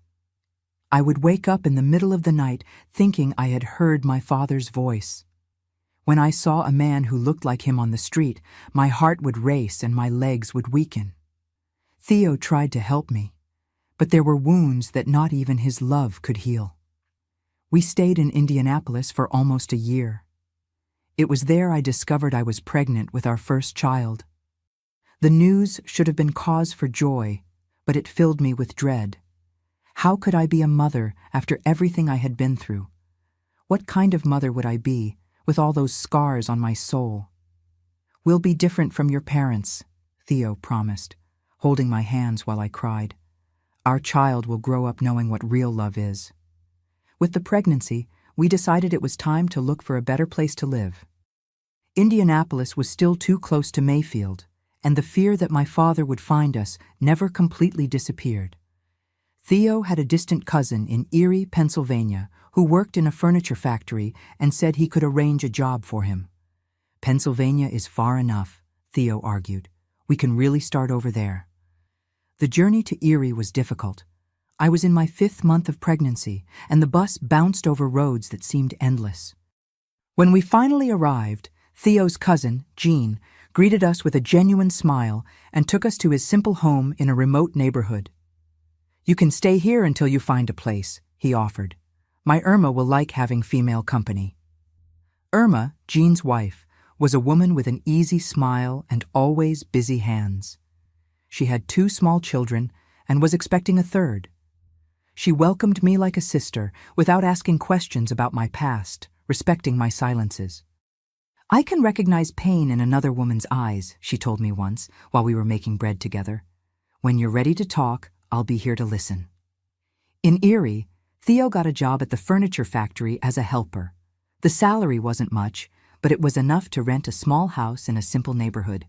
I would wake up in the middle of the night thinking I had heard my father's voice. When I saw a man who looked like him on the street, my heart would race and my legs would weaken. Theo tried to help me, but there were wounds that not even his love could heal. We stayed in Indianapolis for almost a year. It was there I discovered I was pregnant with our first child. The news should have been cause for joy, but it filled me with dread. How could I be a mother after everything I had been through? What kind of mother would I be, with all those scars on my soul? "We'll be different from your parents," Theo promised, holding my hands while I cried. "Our child will grow up knowing what real love is." With the pregnancy, we decided it was time to look for a better place to live. Indianapolis was still too close to Mayfield, and the fear that my father would find us never completely disappeared. Theo had a distant cousin in Erie, Pennsylvania, who worked in a furniture factory and said he could arrange a job for him. Pennsylvania is far enough, Theo argued. We can really start over there. The journey to Erie was difficult. I was in my 5th month of pregnancy, and the bus bounced over roads that seemed endless. When we finally arrived, Theo's cousin, Jean, greeted us with a genuine smile and took us to his simple home in a remote neighborhood. You can stay here until you find a place, he offered. My Irma will like having female company. Irma, Jean's wife, was a woman with an easy smile and always busy hands. She had 2 small children and was expecting a 3rd. She welcomed me like a sister without asking questions about my past, respecting my silences. I can recognize pain in another woman's eyes, she told me once while we were making bread together. When you're ready to talk, I'll be here to listen. In Erie, Theo got a job at the furniture factory as a helper. The salary wasn't much, but it was enough to rent a small house in a simple neighborhood.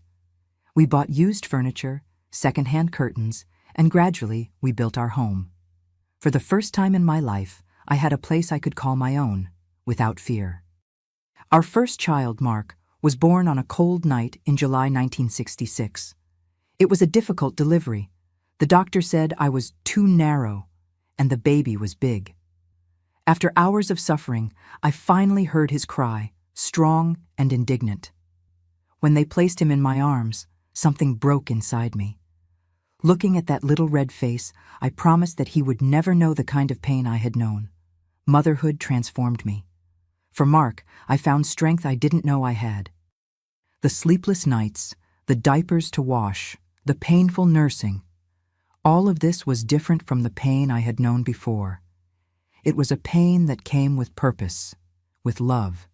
We bought used furniture, second-hand curtains, and gradually we built our home. For the first time in my life, I had a place I could call my own, without fear. Our first child, Mark, was born on a cold night in July 1966. It was a difficult delivery. The doctor said I was too narrow, and the baby was big. After hours of suffering, I finally heard his cry, strong and indignant. When they placed him in my arms, something broke inside me. Looking at that little red face, I promised that he would never know the kind of pain I had known. Motherhood transformed me. For Mark, I found strength I didn't know I had. The sleepless nights, the diapers to wash, the painful nursing, all of this was different from the pain I had known before. It was a pain that came with purpose, with love.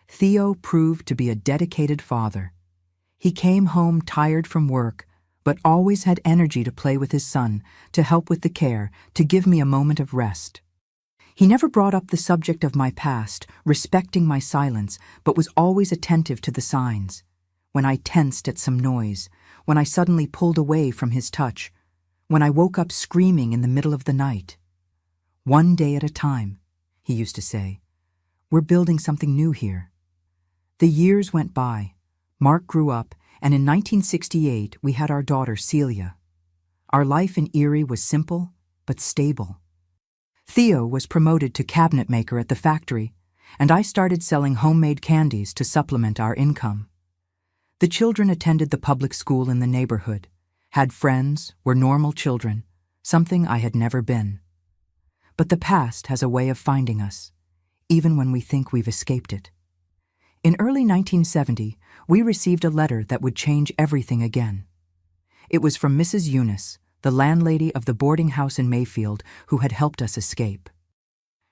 Theo proved to be a dedicated father. He came home tired from work, but always had energy to play with his son, to help with the care, to give me a moment of rest. He never brought up the subject of my past, respecting my silence, but was always attentive to the signs. When I tensed at some noise, when I suddenly pulled away from his touch, when I woke up screaming in the middle of the night. One day at a time, he used to say. We're building something new here. The years went by. Mark grew up, and in 1968 we had our daughter Celia. Our life in Erie was simple, but stable. Theo was promoted to cabinet maker at the factory, and I started selling homemade candies to supplement our income. The children attended the public school in the neighborhood, had friends, were normal children, something I had never been. But the past has a way of finding us, even when we think we've escaped it. In early 1970, we received a letter that would change everything again. It was from Mrs. Eunice, the landlady of the boarding house in Mayfield, who had helped us escape.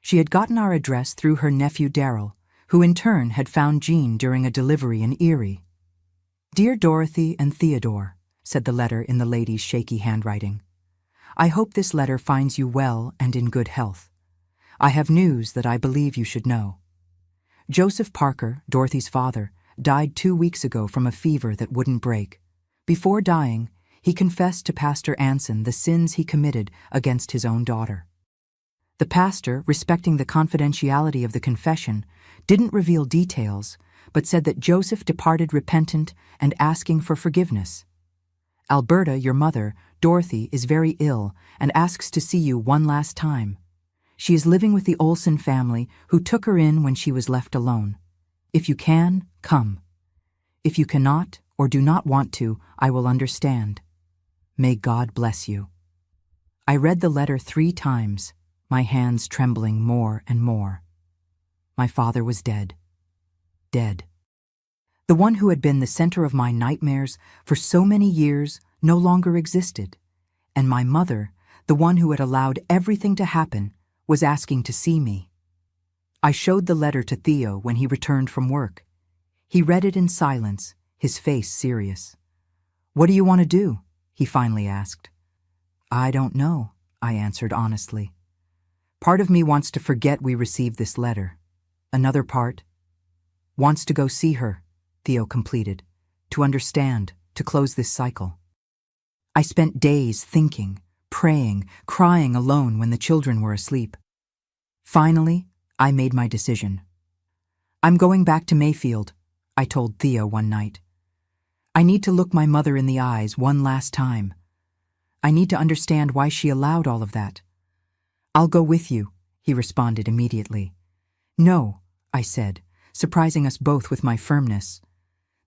She had gotten our address through her nephew Darrell, who in turn had found Jean during a delivery in Erie. Dear Dorothy and Theodore, said the letter in the lady's shaky handwriting. I hope this letter finds you well and in good health. I have news that I believe you should know. Joseph Parker, Dorothy's father, died 2 weeks ago from a fever that wouldn't break. Before dying, he confessed to Pastor Anson the sins he committed against his own daughter. The pastor, respecting the confidentiality of the confession, didn't reveal details, but said that Joseph departed repentant and asking for forgiveness. Alberta, your mother, Dorothy, is very ill and asks to see you one last time. She is living with the Olson family, who took her in when she was left alone. If you can, come. If you cannot or do not want to, I will understand. May God bless you. I read the letter 3 times, my hands trembling more and more. My father was dead. Dead. The one who had been the center of my nightmares for so many years no longer existed, and my mother, the one who had allowed everything to happen, was asking to see me. I showed the letter to Theo when he returned from work. He read it in silence, his face serious. What do you want to do? He finally asked. I don't know, I answered honestly. Part of me wants to forget we received this letter. Another part wants to go see her, Theo completed, to understand, to close this cycle. I spent days thinking, praying, crying alone when the children were asleep. Finally, I made my decision. "I'm going back to Mayfield," I told Theo one night. "I need to look my mother in the eyes one last time. I need to understand why she allowed all of that." "I'll go with you," he responded immediately. "No," I said, surprising us both with my firmness.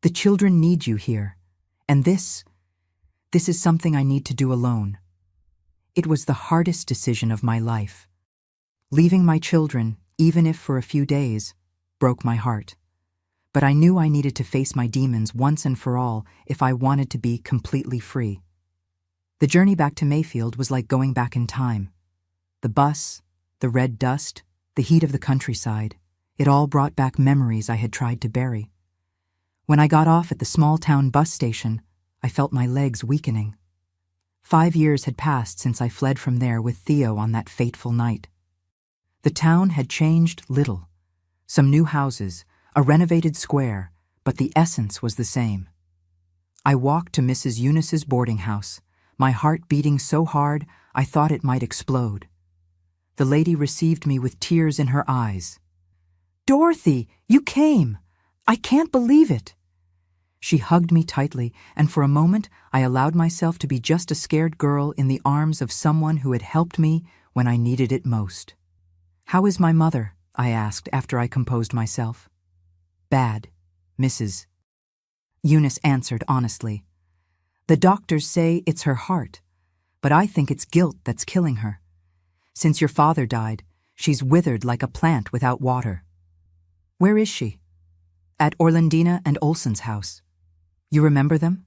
"The children need you here, and this is something I need to do alone." It was the hardest decision of my life. Leaving my children, even if for a few days, broke my heart. But I knew I needed to face my demons once and for all if I wanted to be completely free. The journey back to Mayfield was like going back in time. The bus, the red dust, the heat of the countryside, it all brought back memories I had tried to bury. When I got off at the small-town bus station, I felt my legs weakening. 5 years had passed since I fled from there with Theo on that fateful night. The town had changed little. Some new houses, a renovated square, but the essence was the same. I walked to Mrs. Eunice's boarding house, my heart beating so hard I thought it might explode. The lady received me with tears in her eyes. "Dorothy, you came! I can't believe it!" She hugged me tightly, and for a moment I allowed myself to be just a scared girl in the arms of someone who had helped me when I needed it most. "How is my mother?" I asked after I composed myself. "Bad, Mrs. Eunice answered honestly. "The doctors say it's her heart, but I think it's guilt that's killing her. Since your father died, she's withered like a plant without water." "Where is she?" "At Orlandina and Olson's house. You remember them?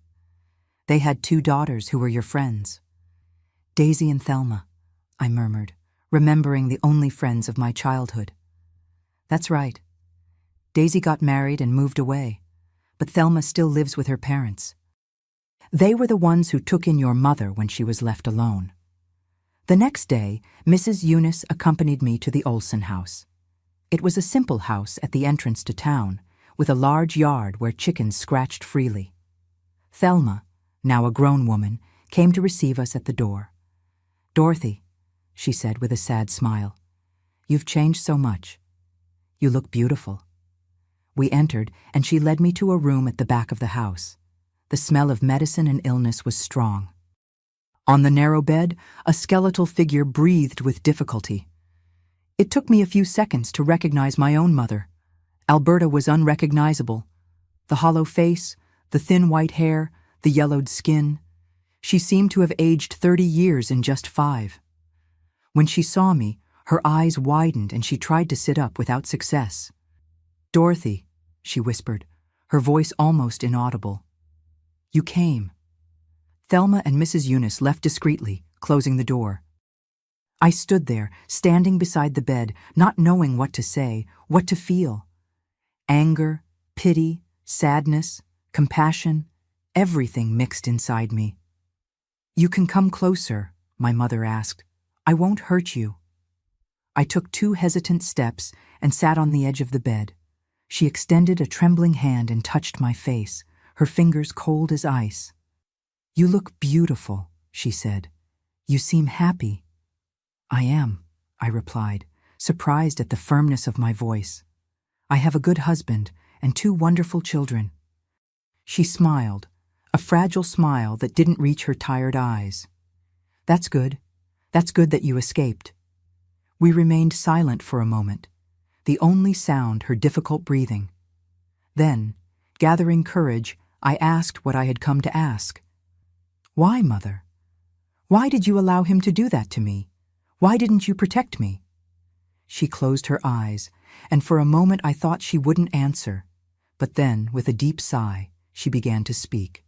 They had 2 daughters who were your friends." "Daisy and Thelma," I murmured, remembering the only friends of my childhood. "That's right. Daisy got married and moved away, but Thelma still lives with her parents. They were the ones who took in your mother when she was left alone." The next day, Mrs. Eunice accompanied me to the Olson house. It was a simple house at the entrance to town, with a large yard where chickens scratched freely. Thelma, now a grown woman, came to receive us at the door. "Dorothy," she said with a sad smile, "you've changed so much. You look beautiful." We entered, and she led me to a room at the back of the house. The smell of medicine and illness was strong. On the narrow bed, a skeletal figure breathed with difficulty. It took me a few seconds to recognize my own mother. Alberta was unrecognizable. The hollow face, the thin white hair, the yellowed skin. She seemed to have aged 30 years in just 5. When she saw me, her eyes widened and she tried to sit up without success. "Dorothy," she whispered, her voice almost inaudible. "You came." Thelma and Mrs. Eunice left discreetly, closing the door. I stood there, standing beside the bed, not knowing what to say, what to feel. Anger, pity, sadness, compassion, everything mixed inside me. "You can come closer," my mother asked. "I won't hurt you." I took 2 hesitant steps and sat on the edge of the bed. She extended a trembling hand and touched my face, her fingers cold as ice. "You look beautiful," she said. "You seem happy." "I am," I replied, surprised at the firmness of my voice. "I have a good husband and 2 wonderful children." She smiled, a fragile smile that didn't reach her tired eyes. "That's good. That's good that you escaped." We remained silent for a moment, the only sound her difficult breathing. Then, gathering courage, I asked what I had come to ask. "Why, Mother? Why did you allow him to do that to me? Why didn't you protect me?" She closed her eyes, and for a moment I thought she wouldn't answer. But then, with a deep sigh, she began to speak.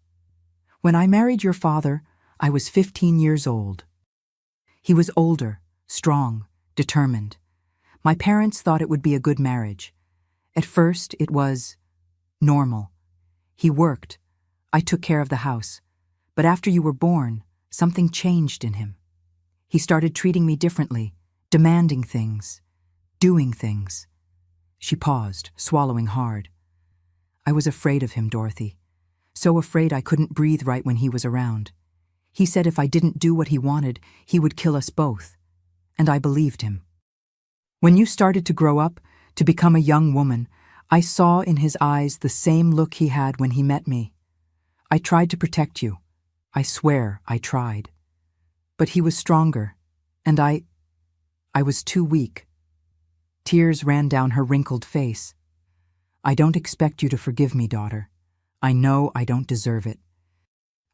"When I married your father, I was 15 years old. He was older, strong, determined. My parents thought it would be a good marriage. At first, it was normal. He worked. I took care of the house. But after you were born, something changed in him. He started treating me differently, demanding things, doing things." She paused, swallowing hard. "I was afraid of him, Dorothy. So afraid I couldn't breathe right when he was around. He said if I didn't do what he wanted, he would kill us both. And I believed him. When you started to grow up, to become a young woman, I saw in his eyes the same look he had when he met me. I tried to protect you. I swear I tried. But he was stronger, and I was too weak. Tears ran down her wrinkled face. I don't expect you to forgive me, daughter. I know I don't deserve it.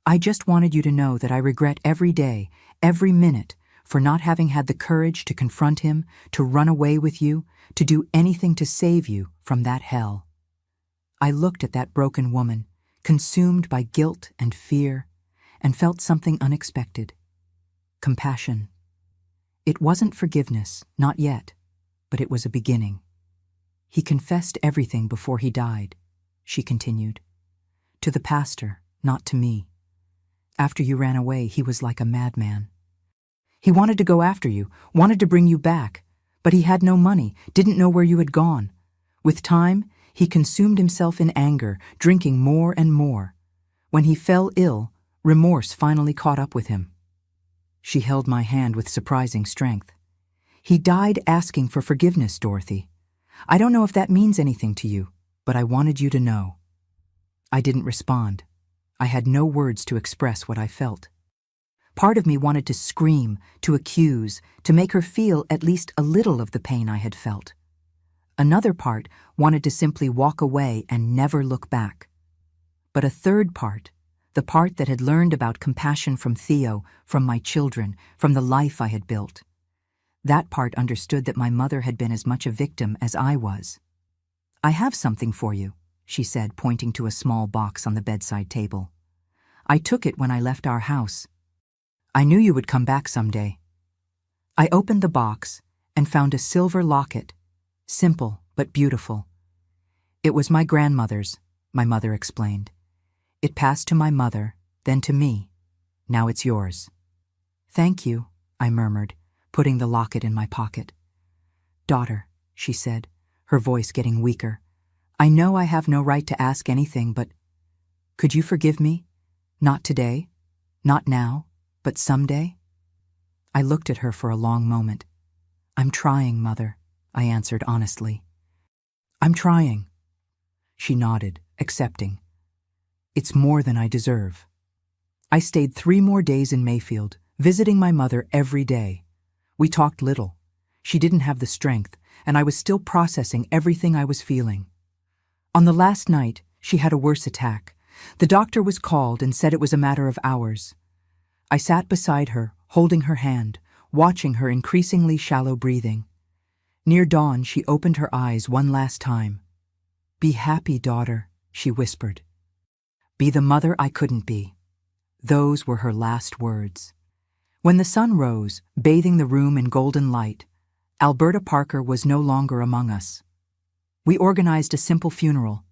I just wanted you to know that I regret every day, every minute, for not having had the courage to confront him, to run away with you, to do anything to save you from that hell. I looked at that broken woman, consumed by guilt and fear, and felt something unexpected. Compassion. It wasn't forgiveness, not yet, but it was a beginning. He confessed everything before he died, she continued. To the pastor, not to me. After you ran away, he was like a madman. He wanted to go after you, wanted to bring you back, but he had no money, didn't know where you had gone. With time, he consumed himself in anger, drinking more and more. When he fell ill, remorse finally caught up with him. She held my hand with surprising strength. He died asking for forgiveness, Dorothy. I don't know if that means anything to you, but I wanted you to know. I didn't respond. I had no words to express what I felt. Part of me wanted to scream, to accuse, to make her feel at least a little of the pain I had felt. Another part wanted to simply walk away and never look back. But a third part, the part that had learned about compassion from Theo, from my children, from the life I had built, that part understood that my mother had been as much a victim as I was. I have something for you, she said, pointing to a small box on the bedside table. I took it when I left our house. I knew you would come back someday. I opened the box and found a silver locket, simple but beautiful. It was my grandmother's, my mother explained. It passed to my mother, then to me. Now it's yours. Thank you, I murmured, putting the locket in my pocket. Daughter, she said, her voice getting weaker, I know I have no right to ask anything, but could you forgive me? Not today, not now, but someday? I looked at her for a long moment. I'm trying, Mother, I answered honestly. I'm trying. She nodded, accepting. It's more than I deserve. I stayed 3 more days in Mayfield, visiting my mother every day. We talked little. She didn't have the strength, and I was still processing everything I was feeling. On the last night, she had a worse attack. The doctor was called and said it was a matter of hours. I sat beside her, holding her hand, watching her increasingly shallow breathing. Near dawn, she opened her eyes one last time. Be happy, daughter, she whispered. Be the mother I couldn't be. Those were her last words. When the sun rose, bathing the room in golden light, Alberta Parker was no longer among us. We organized a simple funeral.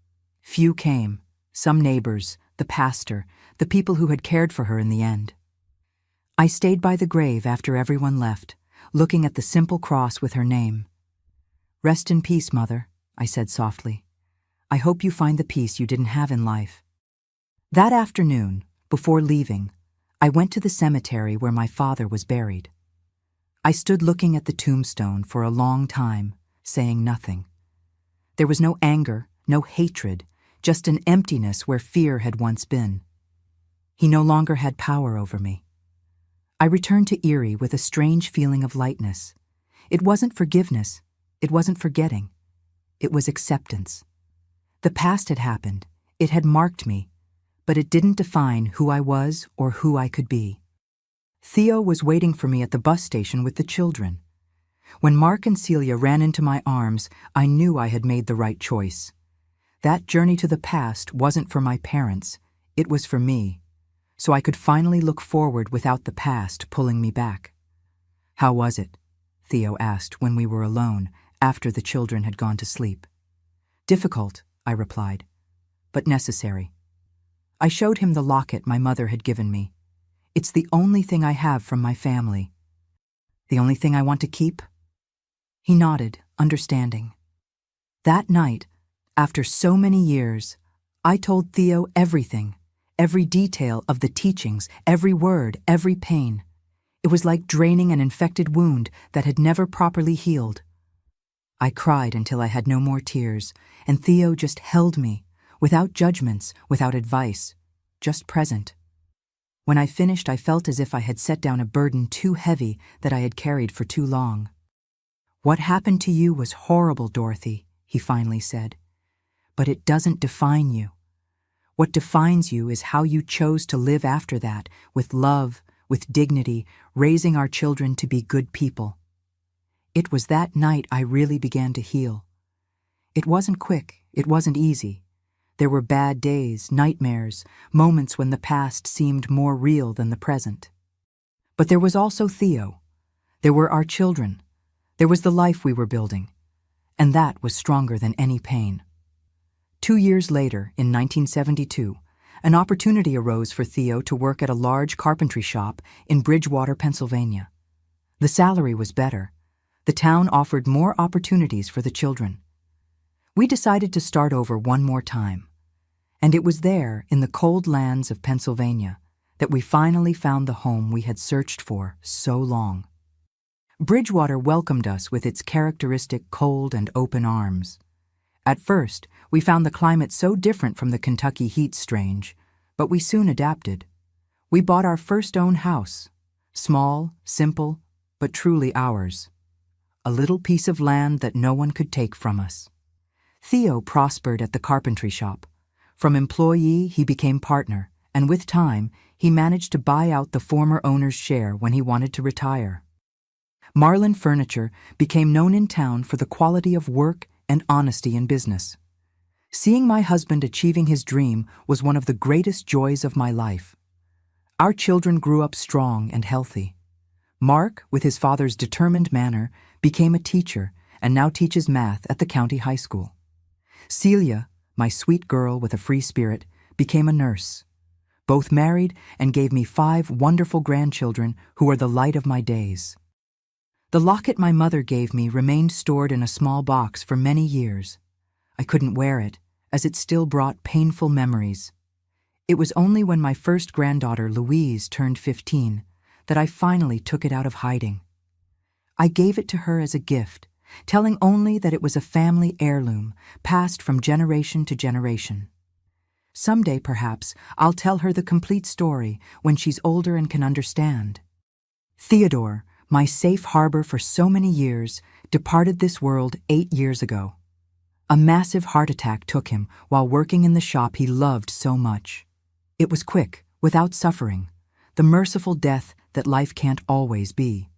Few came, some neighbors, the pastor, the people who had cared for her in the end. I stayed by the grave after everyone left, looking at the simple cross with her name. Rest in peace, Mother, I said softly. I hope you find the peace you didn't have in life. That afternoon, before leaving, I went to the cemetery where my father was buried. I stood looking at the tombstone for a long time, saying nothing. There was no anger, no hatred, just an emptiness where fear had once been. He no longer had power over me. I returned to Erie with a strange feeling of lightness. It wasn't forgiveness. It wasn't forgetting. It was acceptance. The past had happened. It had marked me, but it didn't define who I was or who I could be. Theo was waiting for me at the bus station with the children. When Mark and Celia ran into my arms, I knew I had made the right choice. That journey to the past wasn't for my parents. It was for me. So I could finally look forward without the past pulling me back. How was it? Theo asked when we were alone, after the children had gone to sleep. Difficult, I replied, but necessary. I showed him the locket my mother had given me. It's the only thing I have from my family. The only thing I want to keep? He nodded, understanding. That night, after so many years, I told Theo everything, every detail of the teachings, every word, every pain. It was like draining an infected wound that had never properly healed. I cried until I had no more tears, and Theo just held me, without judgments, without advice, just present. When I finished, I felt as if I had set down a burden too heavy that I had carried for too long. "What happened to you was horrible, Dorothy," he finally said. "But it doesn't define you. What defines you is how you chose to live after that, with love, with dignity, raising our children to be good people." It was that night I really began to heal. It wasn't quick, it wasn't easy. There were bad days, nightmares, moments when the past seemed more real than the present. But there was also Theo. There were our children. There was the life we were building. And that was stronger than any pain. 2 years later, in 1972, an opportunity arose for Theo to work at a large carpentry shop in Bridgewater, Pennsylvania. The salary was better. The town offered more opportunities for the children. We decided to start over one more time. And it was there, in the cold lands of Pennsylvania, that we finally found the home we had searched for so long. Bridgewater welcomed us with its characteristic cold and open arms. At first, we found the climate so different from the Kentucky heat strange, but we soon adapted. We bought our first own house, small, simple, but truly ours. A little piece of land that no one could take from us. Theo prospered at the carpentry shop. From employee, he became partner, and with time, he managed to buy out the former owner's share when he wanted to retire. Marlin Furniture became known in town for the quality of work and honesty in business. Seeing my husband achieving his dream was one of the greatest joys of my life. Our children grew up strong and healthy. Mark, with his father's determined manner, became a teacher and now teaches math at the county high school. Celia, my sweet girl with a free spirit, became a nurse. Both married and gave me 5 wonderful grandchildren who are the light of my days. The locket my mother gave me remained stored in a small box for many years. I couldn't wear it, as it still brought painful memories. It was only when my first granddaughter, Louise, turned 15, that I finally took it out of hiding. I gave it to her as a gift, telling only that it was a family heirloom, passed from generation to generation. Someday, perhaps, I'll tell her the complete story when she's older and can understand. Theodore, my safe harbor for so many years, departed this world 8 years ago. A massive heart attack took him while working in the shop he loved so much. It was quick, without suffering, the merciful death that life can't always be.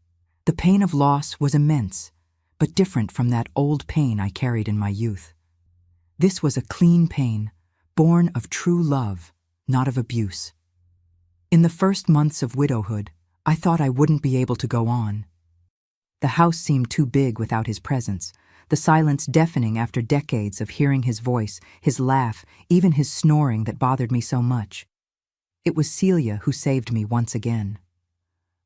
The pain of loss was immense, but different from that old pain I carried in my youth. This was a clean pain, born of true love, not of abuse. In the first months of widowhood, I thought I wouldn't be able to go on. The house seemed too big without his presence, the silence deafening after decades of hearing his voice, his laugh, even his snoring that bothered me so much. It was Celia who saved me once again.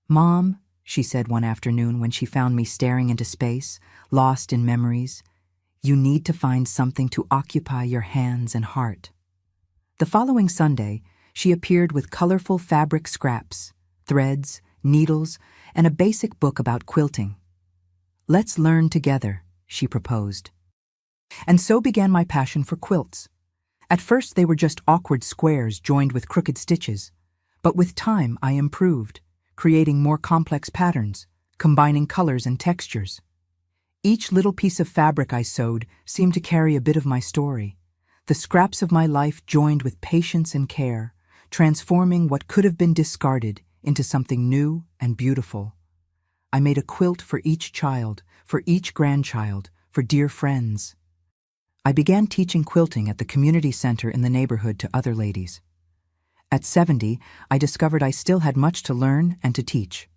"Mom," she said one afternoon when she found me staring into space, lost in memories, "you need to find something to occupy your hands and heart." The following Sunday, she appeared with colorful fabric scraps, threads, needles, and a basic book about quilting. "Let's learn together," she proposed. And so began my passion for quilts. At first they were just awkward squares joined with crooked stitches, but with time I improved, creating more complex patterns, combining colors and textures. Each little piece of fabric I sewed seemed to carry a bit of my story, the scraps of my life joined with patience and care, transforming what could have been discarded into something new and beautiful. I made a quilt for each child, for each grandchild, for dear friends. I began teaching quilting at the community center in the neighborhood to other ladies. At 70, I discovered I still had much to learn and to teach.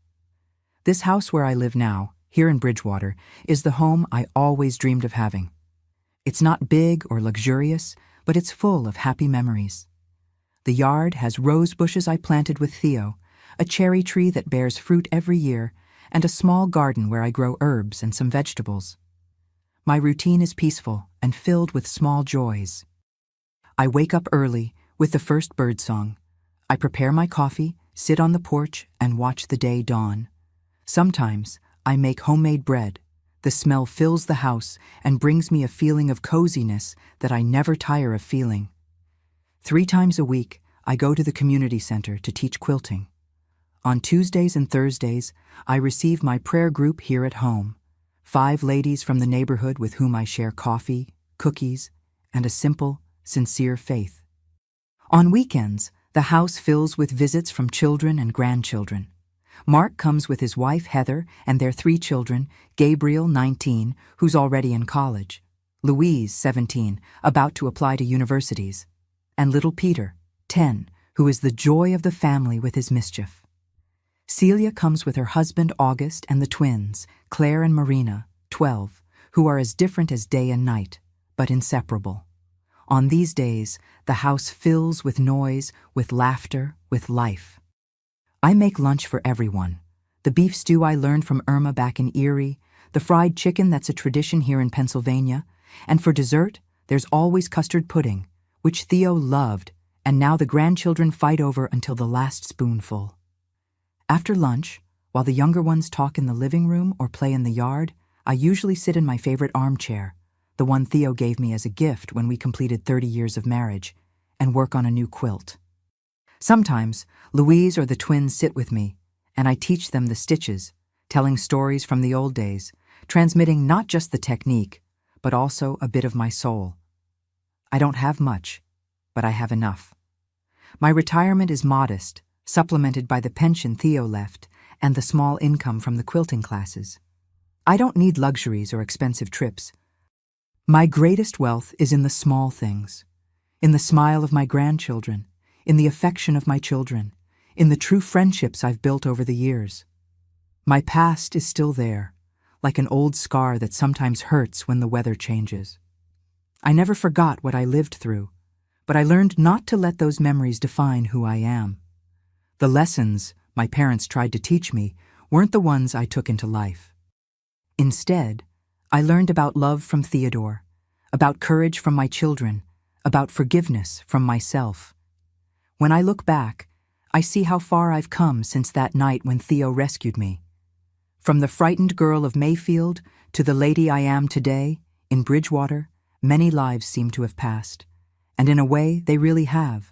This house where I live now, here in Bridgewater, is the home I always dreamed of having. It's not big or luxurious, but it's full of happy memories. The yard has rose bushes I planted with Theo, a cherry tree that bears fruit every year, and a small garden where I grow herbs and some vegetables. My routine is peaceful and filled with small joys. I wake up early with the first birdsong, I prepare my coffee, sit on the porch, and watch the day dawn. Sometimes I make homemade bread. The smell fills the house and brings me a feeling of coziness that I never tire of feeling. 3 times a week, I go to the community center to teach quilting. On Tuesdays and Thursdays, I receive my prayer group here at home. 5 ladies from the neighborhood with whom I share coffee, cookies, and a simple, sincere faith. On weekends, the house fills with visits from children and grandchildren. Mark comes with his wife Heather and their 3 children, Gabriel, 19, who's already in college, Louise, 17, about to apply to universities, and little Peter, 10, who is the joy of the family with his mischief. Celia comes with her husband August and the twins, Claire and Marina, 12, who are as different as day and night, but inseparable. On these days, the house fills with noise, with laughter, with life. I make lunch for everyone. The beef stew I learned from Irma back in Erie, the fried chicken that's a tradition here in Pennsylvania, and for dessert, there's always custard pudding, which Theo loved, and now the grandchildren fight over until the last spoonful. After lunch, while the younger ones talk in the living room or play in the yard, I usually sit in my favorite armchair, the one Theo gave me as a gift when we completed 30 years of marriage, and work on a new quilt. Sometimes, Louise or the twins sit with me, and I teach them the stitches, telling stories from the old days, transmitting not just the technique, but also a bit of my soul. I don't have much, but I have enough. My retirement is modest, supplemented by the pension Theo left and the small income from the quilting classes. I don't need luxuries or expensive trips. My greatest wealth is in the small things, in the smile of my grandchildren, in the affection of my children, in the true friendships I've built over the years. My past is still there, like an old scar that sometimes hurts when the weather changes. I never forgot what I lived through, but I learned not to let those memories define who I am. The lessons my parents tried to teach me weren't the ones I took into life. Instead, I learned about love from Theodore, about courage from my children, about forgiveness from myself. When I look back, I see how far I've come since that night when Theo rescued me. From the frightened girl of Mayfield to the lady I am today, in Bridgewater, many lives seem to have passed, and in a way they really have.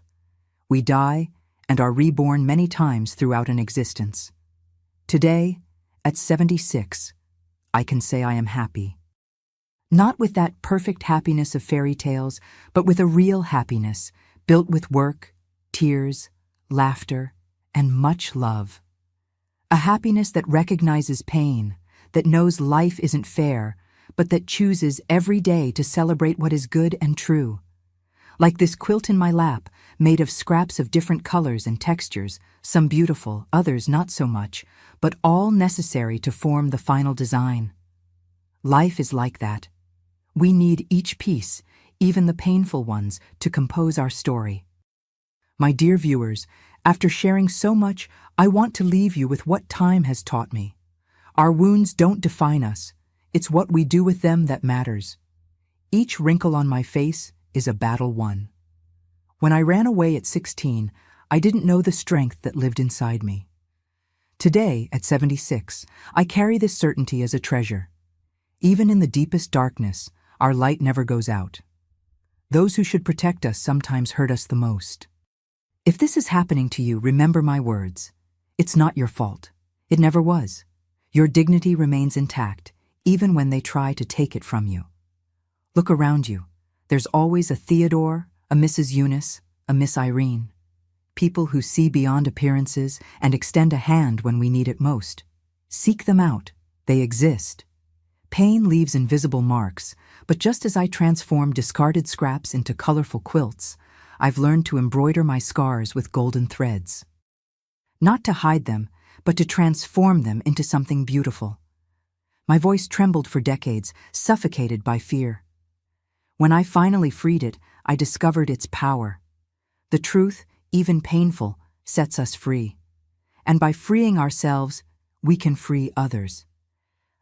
We die and are reborn many times throughout an existence. Today, at 76, I can say I am happy. Not with that perfect happiness of fairy tales, but with a real happiness, built with work, tears, laughter, and much love. A happiness that recognizes pain, that knows life isn't fair, but that chooses every day to celebrate what is good and true. Like this quilt in my lap, made of scraps of different colors and textures, some beautiful, others not so much, but all necessary to form the final design. Life is like that. We need each piece, even the painful ones, to compose our story. My dear viewers, after sharing so much, I want to leave you with what time has taught me. Our wounds don't define us. It's what we do with them that matters. Each wrinkle on my face is a battle won. When I ran away at 16, I didn't know the strength that lived inside me. Today, at 76, I carry this certainty as a treasure. Even in the deepest darkness, our light never goes out. Those who should protect us sometimes hurt us the most. If this is happening to you, remember my words. It's not your fault. It never was. Your dignity remains intact, even when they try to take it from you. Look around you. There's always a Theodore, a Mrs. Eunice, a Miss Irene. People who see beyond appearances and extend a hand when we need it most. Seek them out. They exist. Pain leaves invisible marks, but just as I transform discarded scraps into colorful quilts, I've learned to embroider my scars with golden threads. Not to hide them, but to transform them into something beautiful. My voice trembled for decades, suffocated by fear. When I finally freed it, I discovered its power. The truth, even painful, sets us free. And by freeing ourselves, we can free others.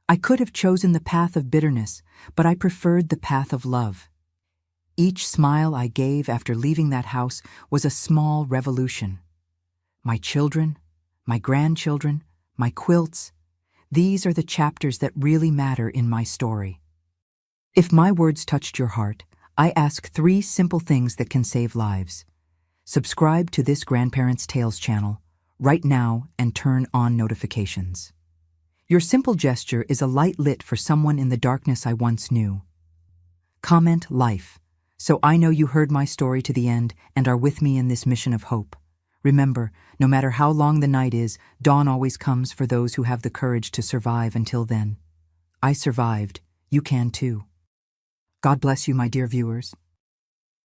I could have chosen the path of bitterness, but I preferred the path of love. Each smile I gave after leaving that house was a small revolution. My children, my grandchildren, my quilts, these are the chapters that really matter in my story. If my words touched your heart, I ask 3 simple things that can save lives. Subscribe to this Grandparents' Tales channel right now and turn on notifications. Your simple gesture is a light lit for someone in the darkness I once knew. Comment life, so I know you heard my story to the end and are with me in this mission of hope. Remember, no matter how long the night is, dawn always comes for those who have the courage to survive until then. I survived. You can too. God bless you, my dear viewers.